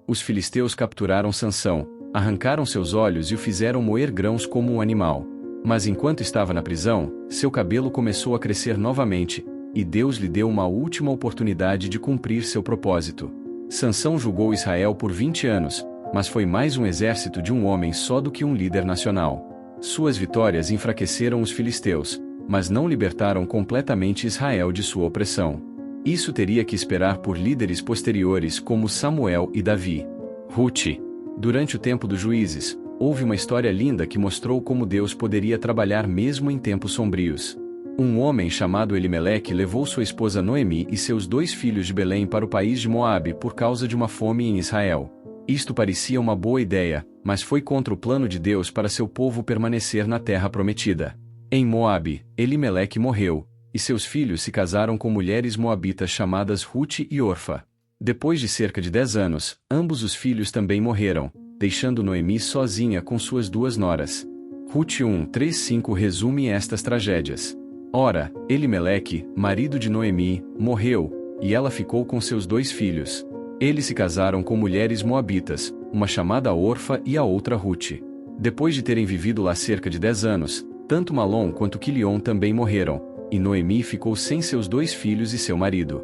S1: Os filisteus capturaram Sansão, arrancaram seus olhos e o fizeram moer grãos como um animal. Mas enquanto estava na prisão, seu cabelo começou a crescer novamente, e Deus lhe deu uma última oportunidade de cumprir seu propósito. Sansão julgou Israel por 20 anos, mas foi mais um exército de um homem só do que um líder nacional. Suas vitórias enfraqueceram os filisteus, mas não libertaram completamente Israel de sua opressão. Isso teria que esperar por líderes posteriores como Samuel e Davi. Ruth. Durante o tempo dos juízes, houve uma história linda que mostrou como Deus poderia trabalhar mesmo em tempos sombrios. Um homem chamado Elimeleque levou sua esposa Noemi e seus 2 filhos de Belém para o país de Moabe por causa de uma fome em Israel. Isto parecia uma boa ideia, mas foi contra o plano de Deus para seu povo permanecer na terra prometida. Em Moabe, Elimeleque morreu, e seus filhos se casaram com mulheres moabitas chamadas Ruth e Orfa. Depois de cerca de 10 anos, ambos os filhos também morreram, deixando Noemi sozinha com suas 2 noras. Ruth 1:3-5 resume estas tragédias. Ora, Elimeleque, marido de Noemi, morreu, e ela ficou com seus 2 filhos. Eles se casaram com mulheres moabitas, uma chamada Orfa e a outra Ruth. Depois de terem vivido lá cerca de 10 anos, tanto Malom quanto Quilion também morreram, e Noemi ficou sem seus 2 filhos e seu marido.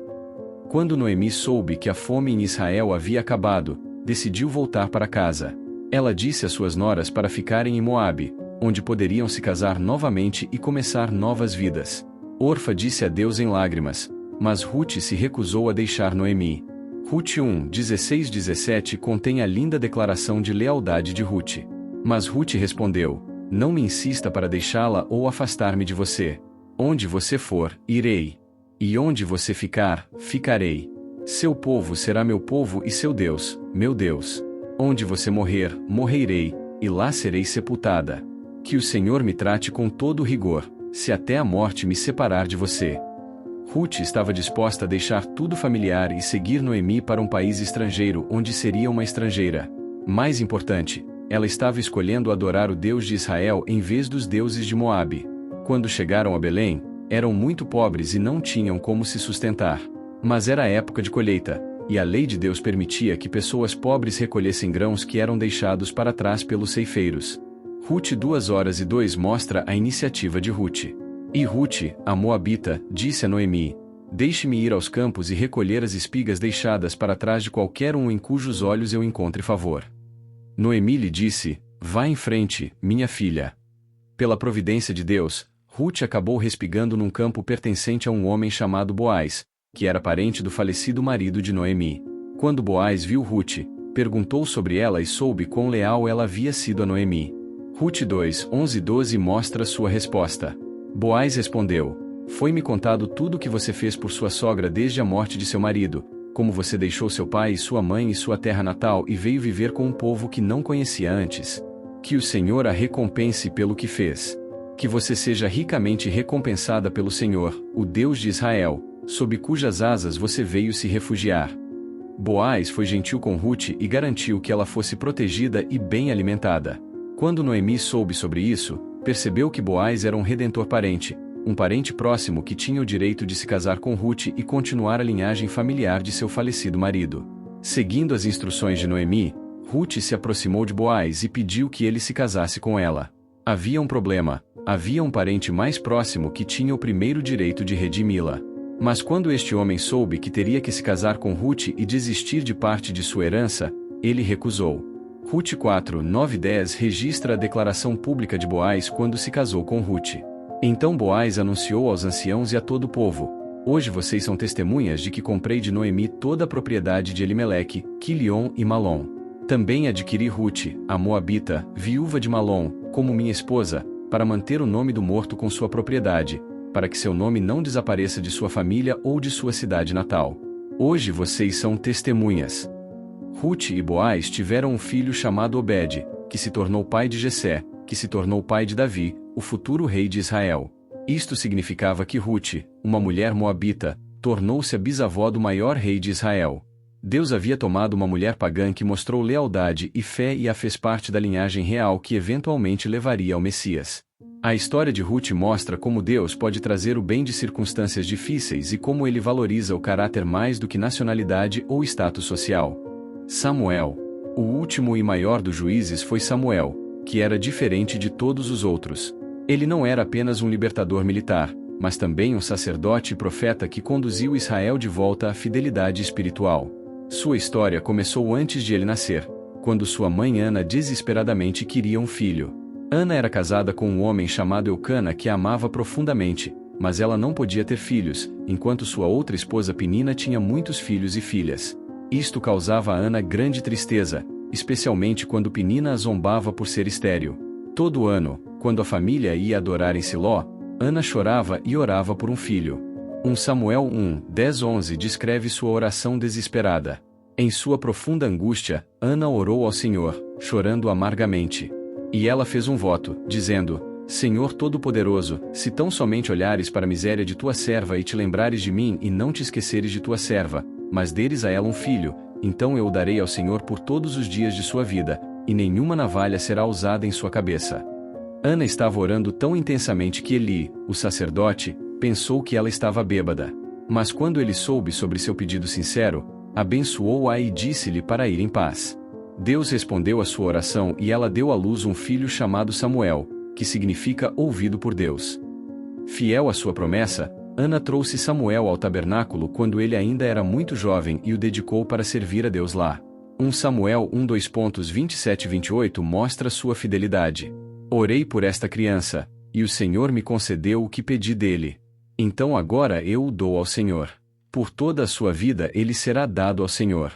S1: Quando Noemi soube que a fome em Israel havia acabado, decidiu voltar para casa. Ela disse às suas noras para ficarem em Moabe, onde poderiam se casar novamente e começar novas vidas. Orfa disse adeus em lágrimas, mas Ruth se recusou a deixar Noemi. Ruth 1:16-17 contém a linda declaração de lealdade de Ruth. Mas Ruth respondeu: "Não me insista para deixá-la ou afastar-me de você. Onde você for, irei. E onde você ficar, ficarei. Seu povo será meu povo e seu Deus, meu Deus. Onde você morrer, morrerei, e lá serei sepultada. Que o Senhor me trate com todo rigor, se até a morte me separar de você." Ruth estava disposta a deixar tudo familiar e seguir Noemi para um país estrangeiro onde seria uma estrangeira. Mais importante, ela estava escolhendo adorar o Deus de Israel em vez dos deuses de Moabe. Quando chegaram a Belém, eram muito pobres e não tinham como se sustentar. Mas era a época de colheita, e a lei de Deus permitia que pessoas pobres recolhessem grãos que eram deixados para trás pelos ceifeiros. Ruth 2:2 mostra a iniciativa de Ruth. E Ruth, a moabita, disse a Noemi: "Deixe-me ir aos campos e recolher as espigas deixadas para trás de qualquer um em cujos olhos eu encontre favor." Noemi lhe disse: "Vá em frente, minha filha." Pela providência de Deus, Ruth acabou respigando num campo pertencente a um homem chamado Boaz, que era parente do falecido marido de Noemi. Quando Boaz viu Ruth, perguntou sobre ela e soube quão leal ela havia sido a Noemi. Ruth 2:11-12 mostra sua resposta. Boaz respondeu: Foi-me contado tudo o que você fez por sua sogra desde a morte de seu marido, como você deixou seu pai e sua mãe e sua terra natal e veio viver com um povo que não conhecia antes. Que o Senhor a recompense pelo que fez. Que você seja ricamente recompensada pelo Senhor, o Deus de Israel, sob cujas asas você veio se refugiar. Boaz foi gentil com Rute e garantiu que ela fosse protegida e bem alimentada. Quando Noemi soube sobre isso, percebeu que Boaz era um redentor parente, um parente próximo que tinha o direito de se casar com Rute e continuar a linhagem familiar de seu falecido marido. Seguindo as instruções de Noemi, Rute se aproximou de Boaz e pediu que ele se casasse com ela. Havia um problema: havia um parente mais próximo que tinha o primeiro direito de redimi-la. Mas quando este homem soube que teria que se casar com Rute e desistir de parte de sua herança, ele recusou. Rute 4, 9 e 10 registra a declaração pública de Boaz quando se casou com Rute. Então Boaz anunciou aos anciãos e a todo o povo: hoje vocês são testemunhas de que comprei de Noemi toda a propriedade de Elimeleque, Quilion e Malom. Também adquiri Rute, a Moabita, viúva de Malom, como minha esposa, para manter o nome do morto com sua propriedade, para que seu nome não desapareça de sua família ou de sua cidade natal. Hoje vocês são testemunhas. Rute e Boaz tiveram um filho chamado Obed, que se tornou pai de Jessé, que se tornou pai de Davi, o futuro rei de Israel. Isto significava que Rute, uma mulher moabita, tornou-se a bisavó do maior rei de Israel. Deus havia tomado uma mulher pagã que mostrou lealdade e fé e a fez parte da linhagem real que eventualmente levaria ao Messias. A história de Rute mostra como Deus pode trazer o bem de circunstâncias difíceis e como ele valoriza o caráter mais do que nacionalidade ou status social. Samuel. O último e maior dos juízes foi Samuel, que era diferente de todos os outros. Ele não era apenas um libertador militar, mas também um sacerdote e profeta que conduziu Israel de volta à fidelidade espiritual. Sua história começou antes de ele nascer, quando sua mãe Ana desesperadamente queria um filho. Ana era casada com um homem chamado Eucana que a amava profundamente, mas ela não podia ter filhos, enquanto sua outra esposa Penina tinha muitos filhos e filhas. Isto causava a Ana grande tristeza, especialmente quando Penina a zombava por ser estéril. Todo ano, quando a família ia adorar em Siló, Ana chorava e orava por um filho. 1 Samuel 1, 10-11 descreve sua oração desesperada. Em sua profunda angústia, Ana orou ao Senhor, chorando amargamente. E ela fez um voto, dizendo: Senhor Todo-Poderoso, se tão somente olhares para a miséria de tua serva e te lembrares de mim e não te esqueceres de tua serva, mas deres a ela um filho, então eu o darei ao Senhor por todos os dias de sua vida, e nenhuma navalha será usada em sua cabeça. Ana estava orando tão intensamente que Eli, o sacerdote, pensou que ela estava bêbada. Mas quando ele soube sobre seu pedido sincero, abençoou-a e disse-lhe para ir em paz. Deus respondeu à sua oração e ela deu à luz um filho chamado Samuel, que significa ouvido por Deus. Fiel à sua promessa, Ana trouxe Samuel ao tabernáculo quando ele ainda era muito jovem e o dedicou para servir a Deus lá. 1 Samuel 1:27-28 mostra sua fidelidade. Orei por esta criança, e o Senhor me concedeu o que pedi dele. Então agora eu o dou ao Senhor. Por toda a sua vida ele será dado ao Senhor.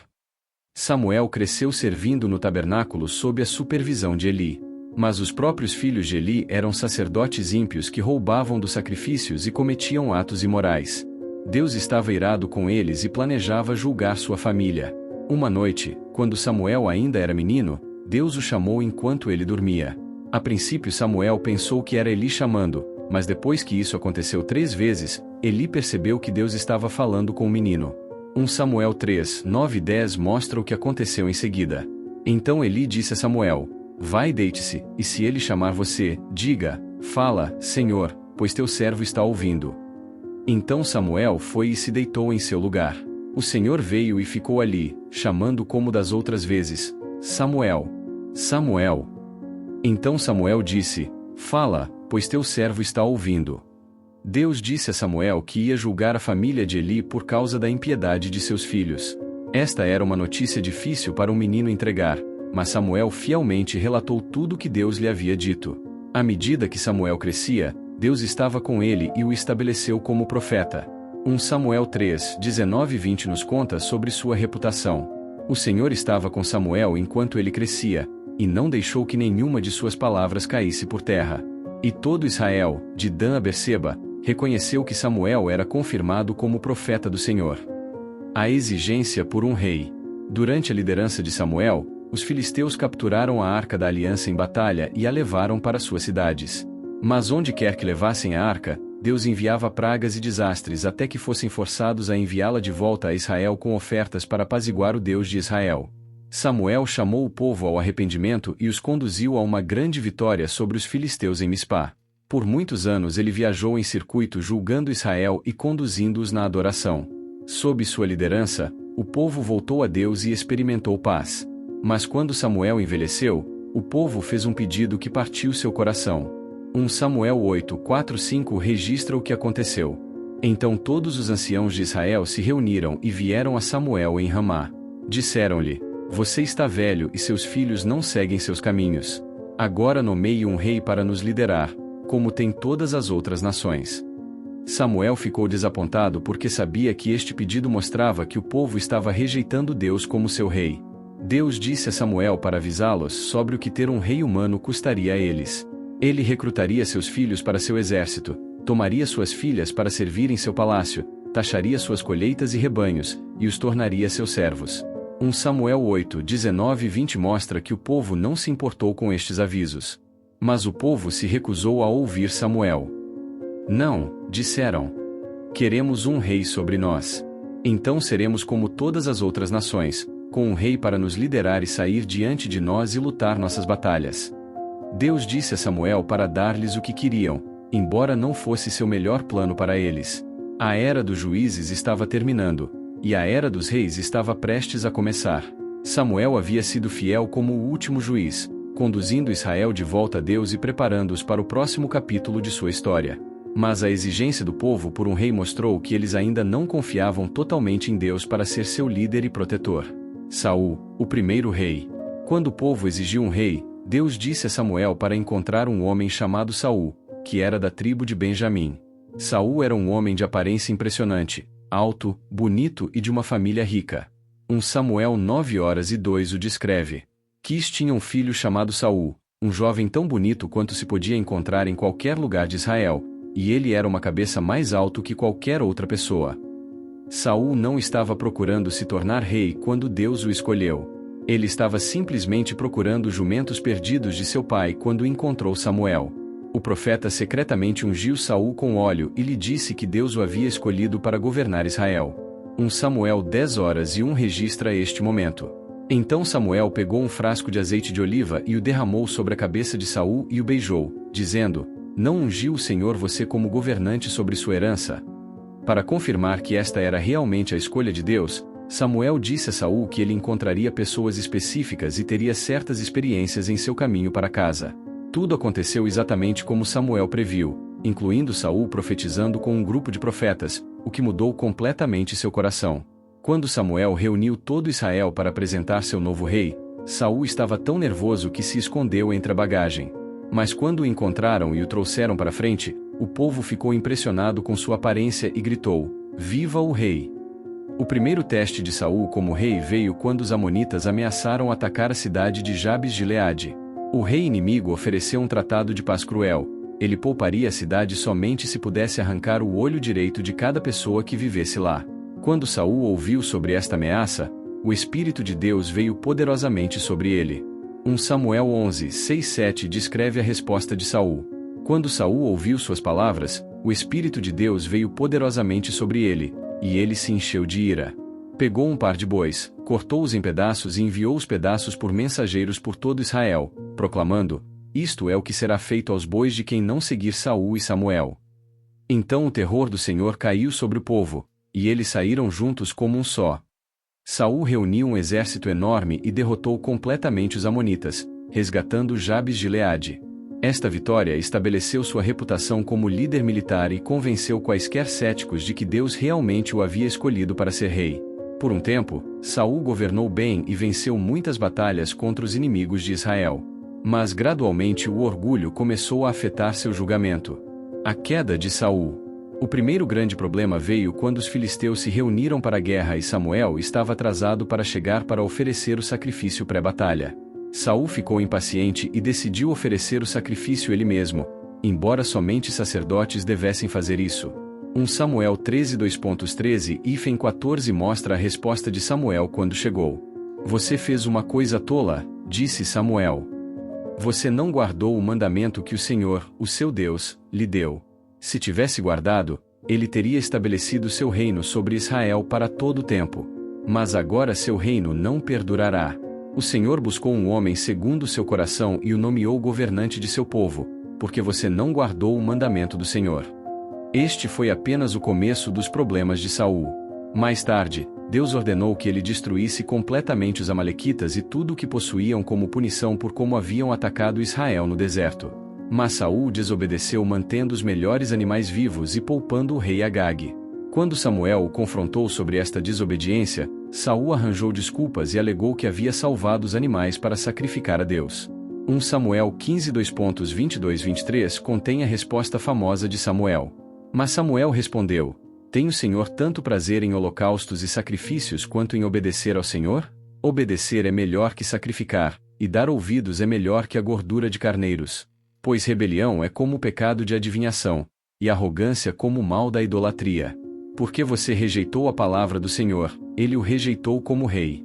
S1: Samuel cresceu servindo no tabernáculo sob a supervisão de Eli. Mas os próprios filhos de Eli eram sacerdotes ímpios que roubavam dos sacrifícios e cometiam atos imorais. Deus estava irado com eles e planejava julgar sua família. Uma noite, quando Samuel ainda era menino, Deus o chamou enquanto ele dormia. A princípio Samuel pensou que era Eli chamando, mas depois que isso aconteceu 3 vezes, Eli percebeu que Deus estava falando com o menino. 1 Samuel 3, 9 e 10 mostra o que aconteceu em seguida. Então Eli disse a Samuel: Vai e deite-se, e se ele chamar você, diga: Fala, Senhor, pois teu servo está ouvindo. Então Samuel foi e se deitou em seu lugar. O Senhor veio e ficou ali, chamando como das outras vezes: Samuel, Samuel. Então Samuel disse: Fala, pois teu servo está ouvindo. Deus disse a Samuel que ia julgar a família de Eli por causa da impiedade de seus filhos. Esta era uma notícia difícil para um menino entregar, mas Samuel fielmente relatou tudo o que Deus lhe havia dito. À medida que Samuel crescia, Deus estava com ele e o estabeleceu como profeta. 1 Samuel 3, 19 e 20 nos conta sobre sua reputação. O Senhor estava com Samuel enquanto ele crescia, e não deixou que nenhuma de suas palavras caísse por terra. E todo Israel, de Dan a Berseba, reconheceu que Samuel era confirmado como profeta do Senhor. A exigência por um rei. Durante a liderança de Samuel, os filisteus capturaram a Arca da Aliança em batalha e a levaram para suas cidades. Mas onde quer que levassem a arca, Deus enviava pragas e desastres até que fossem forçados a enviá-la de volta a Israel com ofertas para apaziguar o Deus de Israel. Samuel chamou o povo ao arrependimento e os conduziu a uma grande vitória sobre os filisteus em Mispá. Por muitos anos ele viajou em circuito julgando Israel e conduzindo-os na adoração. Sob sua liderança, o povo voltou a Deus e experimentou paz. Mas quando Samuel envelheceu, o povo fez um pedido que partiu seu coração. 1 Samuel 8:4-5 registra o que aconteceu. Então todos os anciãos de Israel se reuniram e vieram a Samuel em Ramá. Disseram-lhe: Você está velho e seus filhos não seguem seus caminhos. Agora nomeie um rei para nos liderar, como tem todas as outras nações. Samuel ficou desapontado porque sabia que este pedido mostrava que o povo estava rejeitando Deus como seu rei. Deus disse a Samuel para avisá-los sobre o que ter um rei humano custaria a eles. Ele recrutaria seus filhos para seu exército, tomaria suas filhas para servir em seu palácio, taxaria suas colheitas e rebanhos, e os tornaria seus servos. 1 Samuel 8:19-20 mostra que o povo não se importou com estes avisos. Mas o povo se recusou a ouvir Samuel. Não, disseram. Queremos um rei sobre nós. Então seremos como todas as outras nações, com um rei para nos liderar e sair diante de nós e lutar nossas batalhas. Deus disse a Samuel para dar-lhes o que queriam, embora não fosse seu melhor plano para eles. A era dos juízes estava terminando, e a era dos reis estava prestes a começar. Samuel havia sido fiel como o último juiz, conduzindo Israel de volta a Deus e preparando-os para o próximo capítulo de sua história. Mas a exigência do povo por um rei mostrou que eles ainda não confiavam totalmente em Deus para ser seu líder e protetor. Saul, o primeiro rei. Quando o povo exigiu um rei, Deus disse a Samuel para encontrar um homem chamado Saul, que era da tribo de Benjamim. Saul era um homem de aparência impressionante, alto, bonito e de uma família rica. 1 Samuel 9:2 o descreve. Quis tinha um filho chamado Saul, um jovem tão bonito quanto se podia encontrar em qualquer lugar de Israel, e ele era uma cabeça mais alto que qualquer outra pessoa. Saul não estava procurando se tornar rei quando Deus o escolheu. Ele estava simplesmente procurando os jumentos perdidos de seu pai quando encontrou Samuel. O profeta secretamente ungiu Saul com óleo e lhe disse que Deus o havia escolhido para governar Israel. 1 Samuel 10:1 registra este momento. Então Samuel pegou um frasco de azeite de oliva e o derramou sobre a cabeça de Saul e o beijou, dizendo: Não ungiu o Senhor você como governante sobre sua herança? Para confirmar que esta era realmente a escolha de Deus, Samuel disse a Saul que ele encontraria pessoas específicas e teria certas experiências em seu caminho para casa. Tudo aconteceu exatamente como Samuel previu, incluindo Saul profetizando com um grupo de profetas, o que mudou completamente seu coração. Quando Samuel reuniu todo Israel para apresentar seu novo rei, Saul estava tão nervoso que se escondeu entre a bagagem. Mas quando o encontraram e o trouxeram para frente, o povo ficou impressionado com sua aparência e gritou: Viva o rei! O primeiro teste de Saul como rei veio quando os amonitas ameaçaram atacar a cidade de Jabes de Gileade. O rei inimigo ofereceu um tratado de paz cruel. Ele pouparia a cidade somente se pudesse arrancar o olho direito de cada pessoa que vivesse lá. Quando Saul ouviu sobre esta ameaça, o Espírito de Deus veio poderosamente sobre ele. 1 Samuel 11:6-7 descreve a resposta de Saul. Quando Saul ouviu suas palavras, o Espírito de Deus veio poderosamente sobre ele, e ele se encheu de ira. Pegou um par de bois, cortou-os em pedaços e enviou os pedaços por mensageiros por todo Israel, proclamando: Isto é o que será feito aos bois de quem não seguir Saul e Samuel. Então o terror do Senhor caiu sobre o povo, e eles saíram juntos como um só. Saul reuniu um exército enorme e derrotou completamente os amonitas, resgatando Jabes de Gileade. Esta vitória estabeleceu sua reputação como líder militar e convenceu quaisquer céticos de que Deus realmente o havia escolhido para ser rei. Por um tempo, Saul governou bem e venceu muitas batalhas contra os inimigos de Israel. Mas gradualmente o orgulho começou a afetar seu julgamento. A queda de Saul. O primeiro grande problema veio quando os filisteus se reuniram para a guerra e Samuel estava atrasado para chegar para oferecer o sacrifício pré-batalha. Saul ficou impaciente e decidiu oferecer o sacrifício ele mesmo, embora somente sacerdotes devessem fazer isso. 1 Samuel 13 2.13-14 mostra a resposta de Samuel quando chegou. Você fez uma coisa tola, disse Samuel. Você não guardou o mandamento que o Senhor, o seu Deus, lhe deu. Se tivesse guardado, ele teria estabelecido seu reino sobre Israel para todo o tempo. Mas agora seu reino não perdurará. O Senhor buscou um homem segundo seu coração e o nomeou governante de seu povo, porque você não guardou o mandamento do Senhor. Este foi apenas o começo dos problemas de Saul. Mais tarde, Deus ordenou que ele destruísse completamente os amalequitas e tudo o que possuíam como punição por como haviam atacado Israel no deserto. Mas Saul desobedeceu mantendo os melhores animais vivos e poupando o rei Agag. Quando Samuel o confrontou sobre esta desobediência, Saul arranjou desculpas e alegou que havia salvado os animais para sacrificar a Deus. 1 Samuel 15 2.22-23 contém a resposta famosa de Samuel. Mas Samuel respondeu: Tem o Senhor tanto prazer em holocaustos e sacrifícios quanto em obedecer ao Senhor? Obedecer é melhor que sacrificar, e dar ouvidos é melhor que a gordura de carneiros. Pois rebelião é como o pecado de adivinhação, e arrogância como o mal da idolatria. Porque você rejeitou a palavra do Senhor, ele o rejeitou como rei.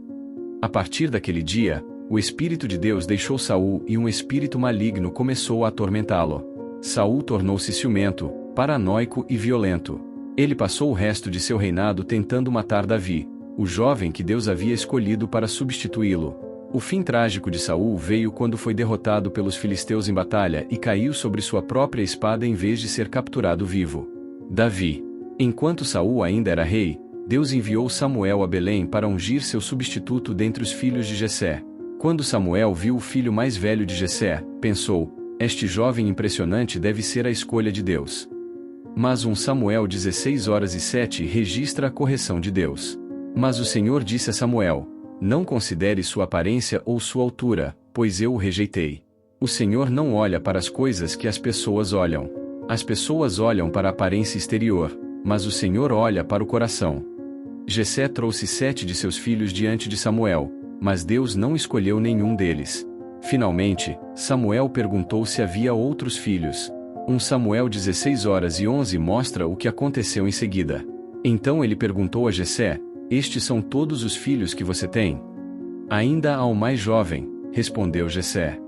S1: A partir daquele dia, o Espírito de Deus deixou Saul e um espírito maligno começou a atormentá-lo. Saul tornou-se ciumento, paranoico e violento. Ele passou o resto de seu reinado tentando matar Davi, o jovem que Deus havia escolhido para substituí-lo. O fim trágico de Saul veio quando foi derrotado pelos filisteus em batalha e caiu sobre sua própria espada em vez de ser capturado vivo. Davi. Enquanto Saul ainda era rei, Deus enviou Samuel a Belém para ungir seu substituto dentre os filhos de Jessé. Quando Samuel viu o filho mais velho de Jessé, pensou: este jovem impressionante deve ser a escolha de Deus. Mas 1 Samuel 16:07 registra a correção de Deus. Mas o Senhor disse a Samuel: não considere sua aparência ou sua altura, pois eu o rejeitei. O Senhor não olha para as coisas que as pessoas olham. As pessoas olham para a aparência exterior, mas o Senhor olha para o coração. Jessé trouxe 7 de seus filhos diante de Samuel, mas Deus não escolheu nenhum deles. Finalmente, Samuel perguntou se havia outros filhos. 1 Samuel 16:11 mostra o que aconteceu em seguida. Então ele perguntou a Jessé: estes são todos os filhos que você tem? Ainda há o mais jovem, respondeu Jessé.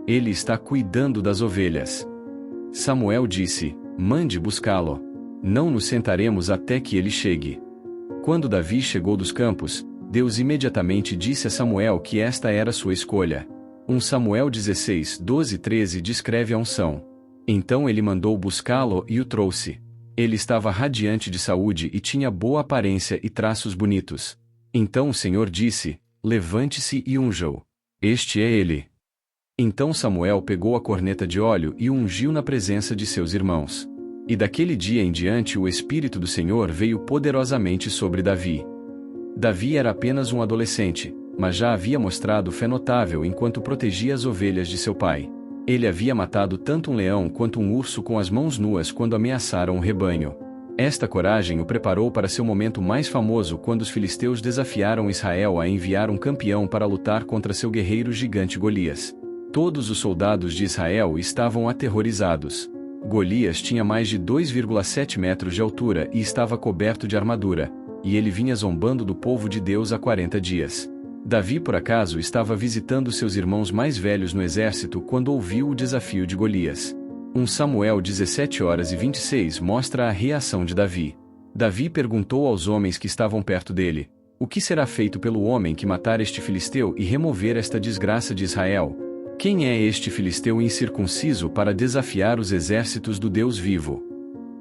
S1: Ele está cuidando das ovelhas. Samuel disse: mande buscá-lo. Não nos sentaremos até que ele chegue. Quando Davi chegou dos campos, Deus imediatamente disse a Samuel que esta era sua escolha. 1 Samuel 16:12-13 descreve a unção. Então ele mandou buscá-lo e o trouxe. Ele estava radiante de saúde e tinha boa aparência e traços bonitos. Então o Senhor disse: levante-se e unja-o. Este é ele. Então Samuel pegou a corneta de óleo e o ungiu na presença de seus irmãos. E daquele dia em diante o Espírito do Senhor veio poderosamente sobre Davi. Davi era apenas um adolescente, mas já havia mostrado fé notável enquanto protegia as ovelhas de seu pai. Ele havia matado tanto um leão quanto um urso com as mãos nuas quando ameaçaram o rebanho. Esta coragem o preparou para seu momento mais famoso quando os filisteus desafiaram Israel a enviar um campeão para lutar contra seu guerreiro gigante Golias. Todos os soldados de Israel estavam aterrorizados. Golias tinha mais de 2,7 metros de altura e estava coberto de armadura, e ele vinha zombando do povo de Deus há 40 dias. Davi por acaso estava visitando seus irmãos mais velhos no exército quando ouviu o desafio de Golias. 1 Samuel 17:26 mostra a reação de Davi. Davi perguntou aos homens que estavam perto dele: o que será feito pelo homem que matar este filisteu e remover esta desgraça de Israel? Quem é este filisteu incircunciso para desafiar os exércitos do Deus vivo?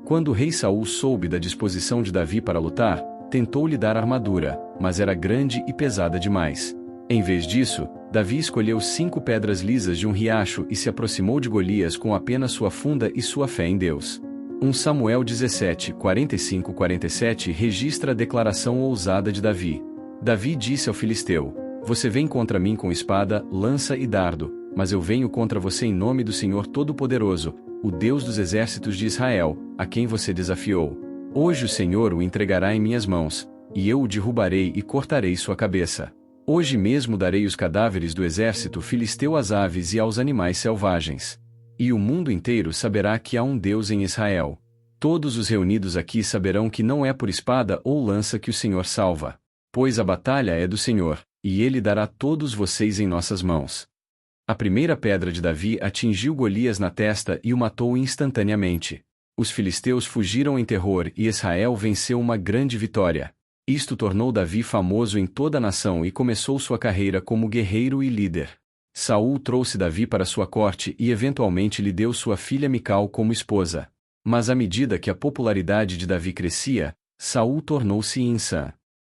S1: Quando o rei Saul soube da disposição de Davi para lutar, tentou lhe dar armadura, mas era grande e pesada demais. Em vez disso, Davi escolheu 5 pedras lisas de um riacho e se aproximou de Golias com apenas sua funda e sua fé em Deus. 1 Samuel 17:45-47 registra a declaração ousada de Davi. Davi disse ao filisteu: você vem contra mim com espada, lança e dardo, mas eu venho contra você em nome do Senhor Todo-Poderoso, o Deus dos exércitos de Israel, a quem você desafiou. Hoje o Senhor o entregará em minhas mãos, e eu o derrubarei e cortarei sua cabeça. Hoje mesmo darei os cadáveres do exército filisteu às aves e aos animais selvagens. E o mundo inteiro saberá que há um Deus em Israel. Todos os reunidos aqui saberão que não é por espada ou lança que o Senhor salva. Pois a batalha é do Senhor, e Ele dará todos vocês em nossas mãos. A primeira pedra de Davi atingiu Golias na testa e o matou instantaneamente. Os filisteus fugiram em terror e Israel venceu uma grande vitória. Isto tornou Davi famoso em toda a nação e começou sua carreira como guerreiro e líder. Saul trouxe Davi para sua corte e eventualmente lhe deu sua filha Mical como esposa. Mas à medida que a popularidade de Davi crescia, Saul tornou-se insano.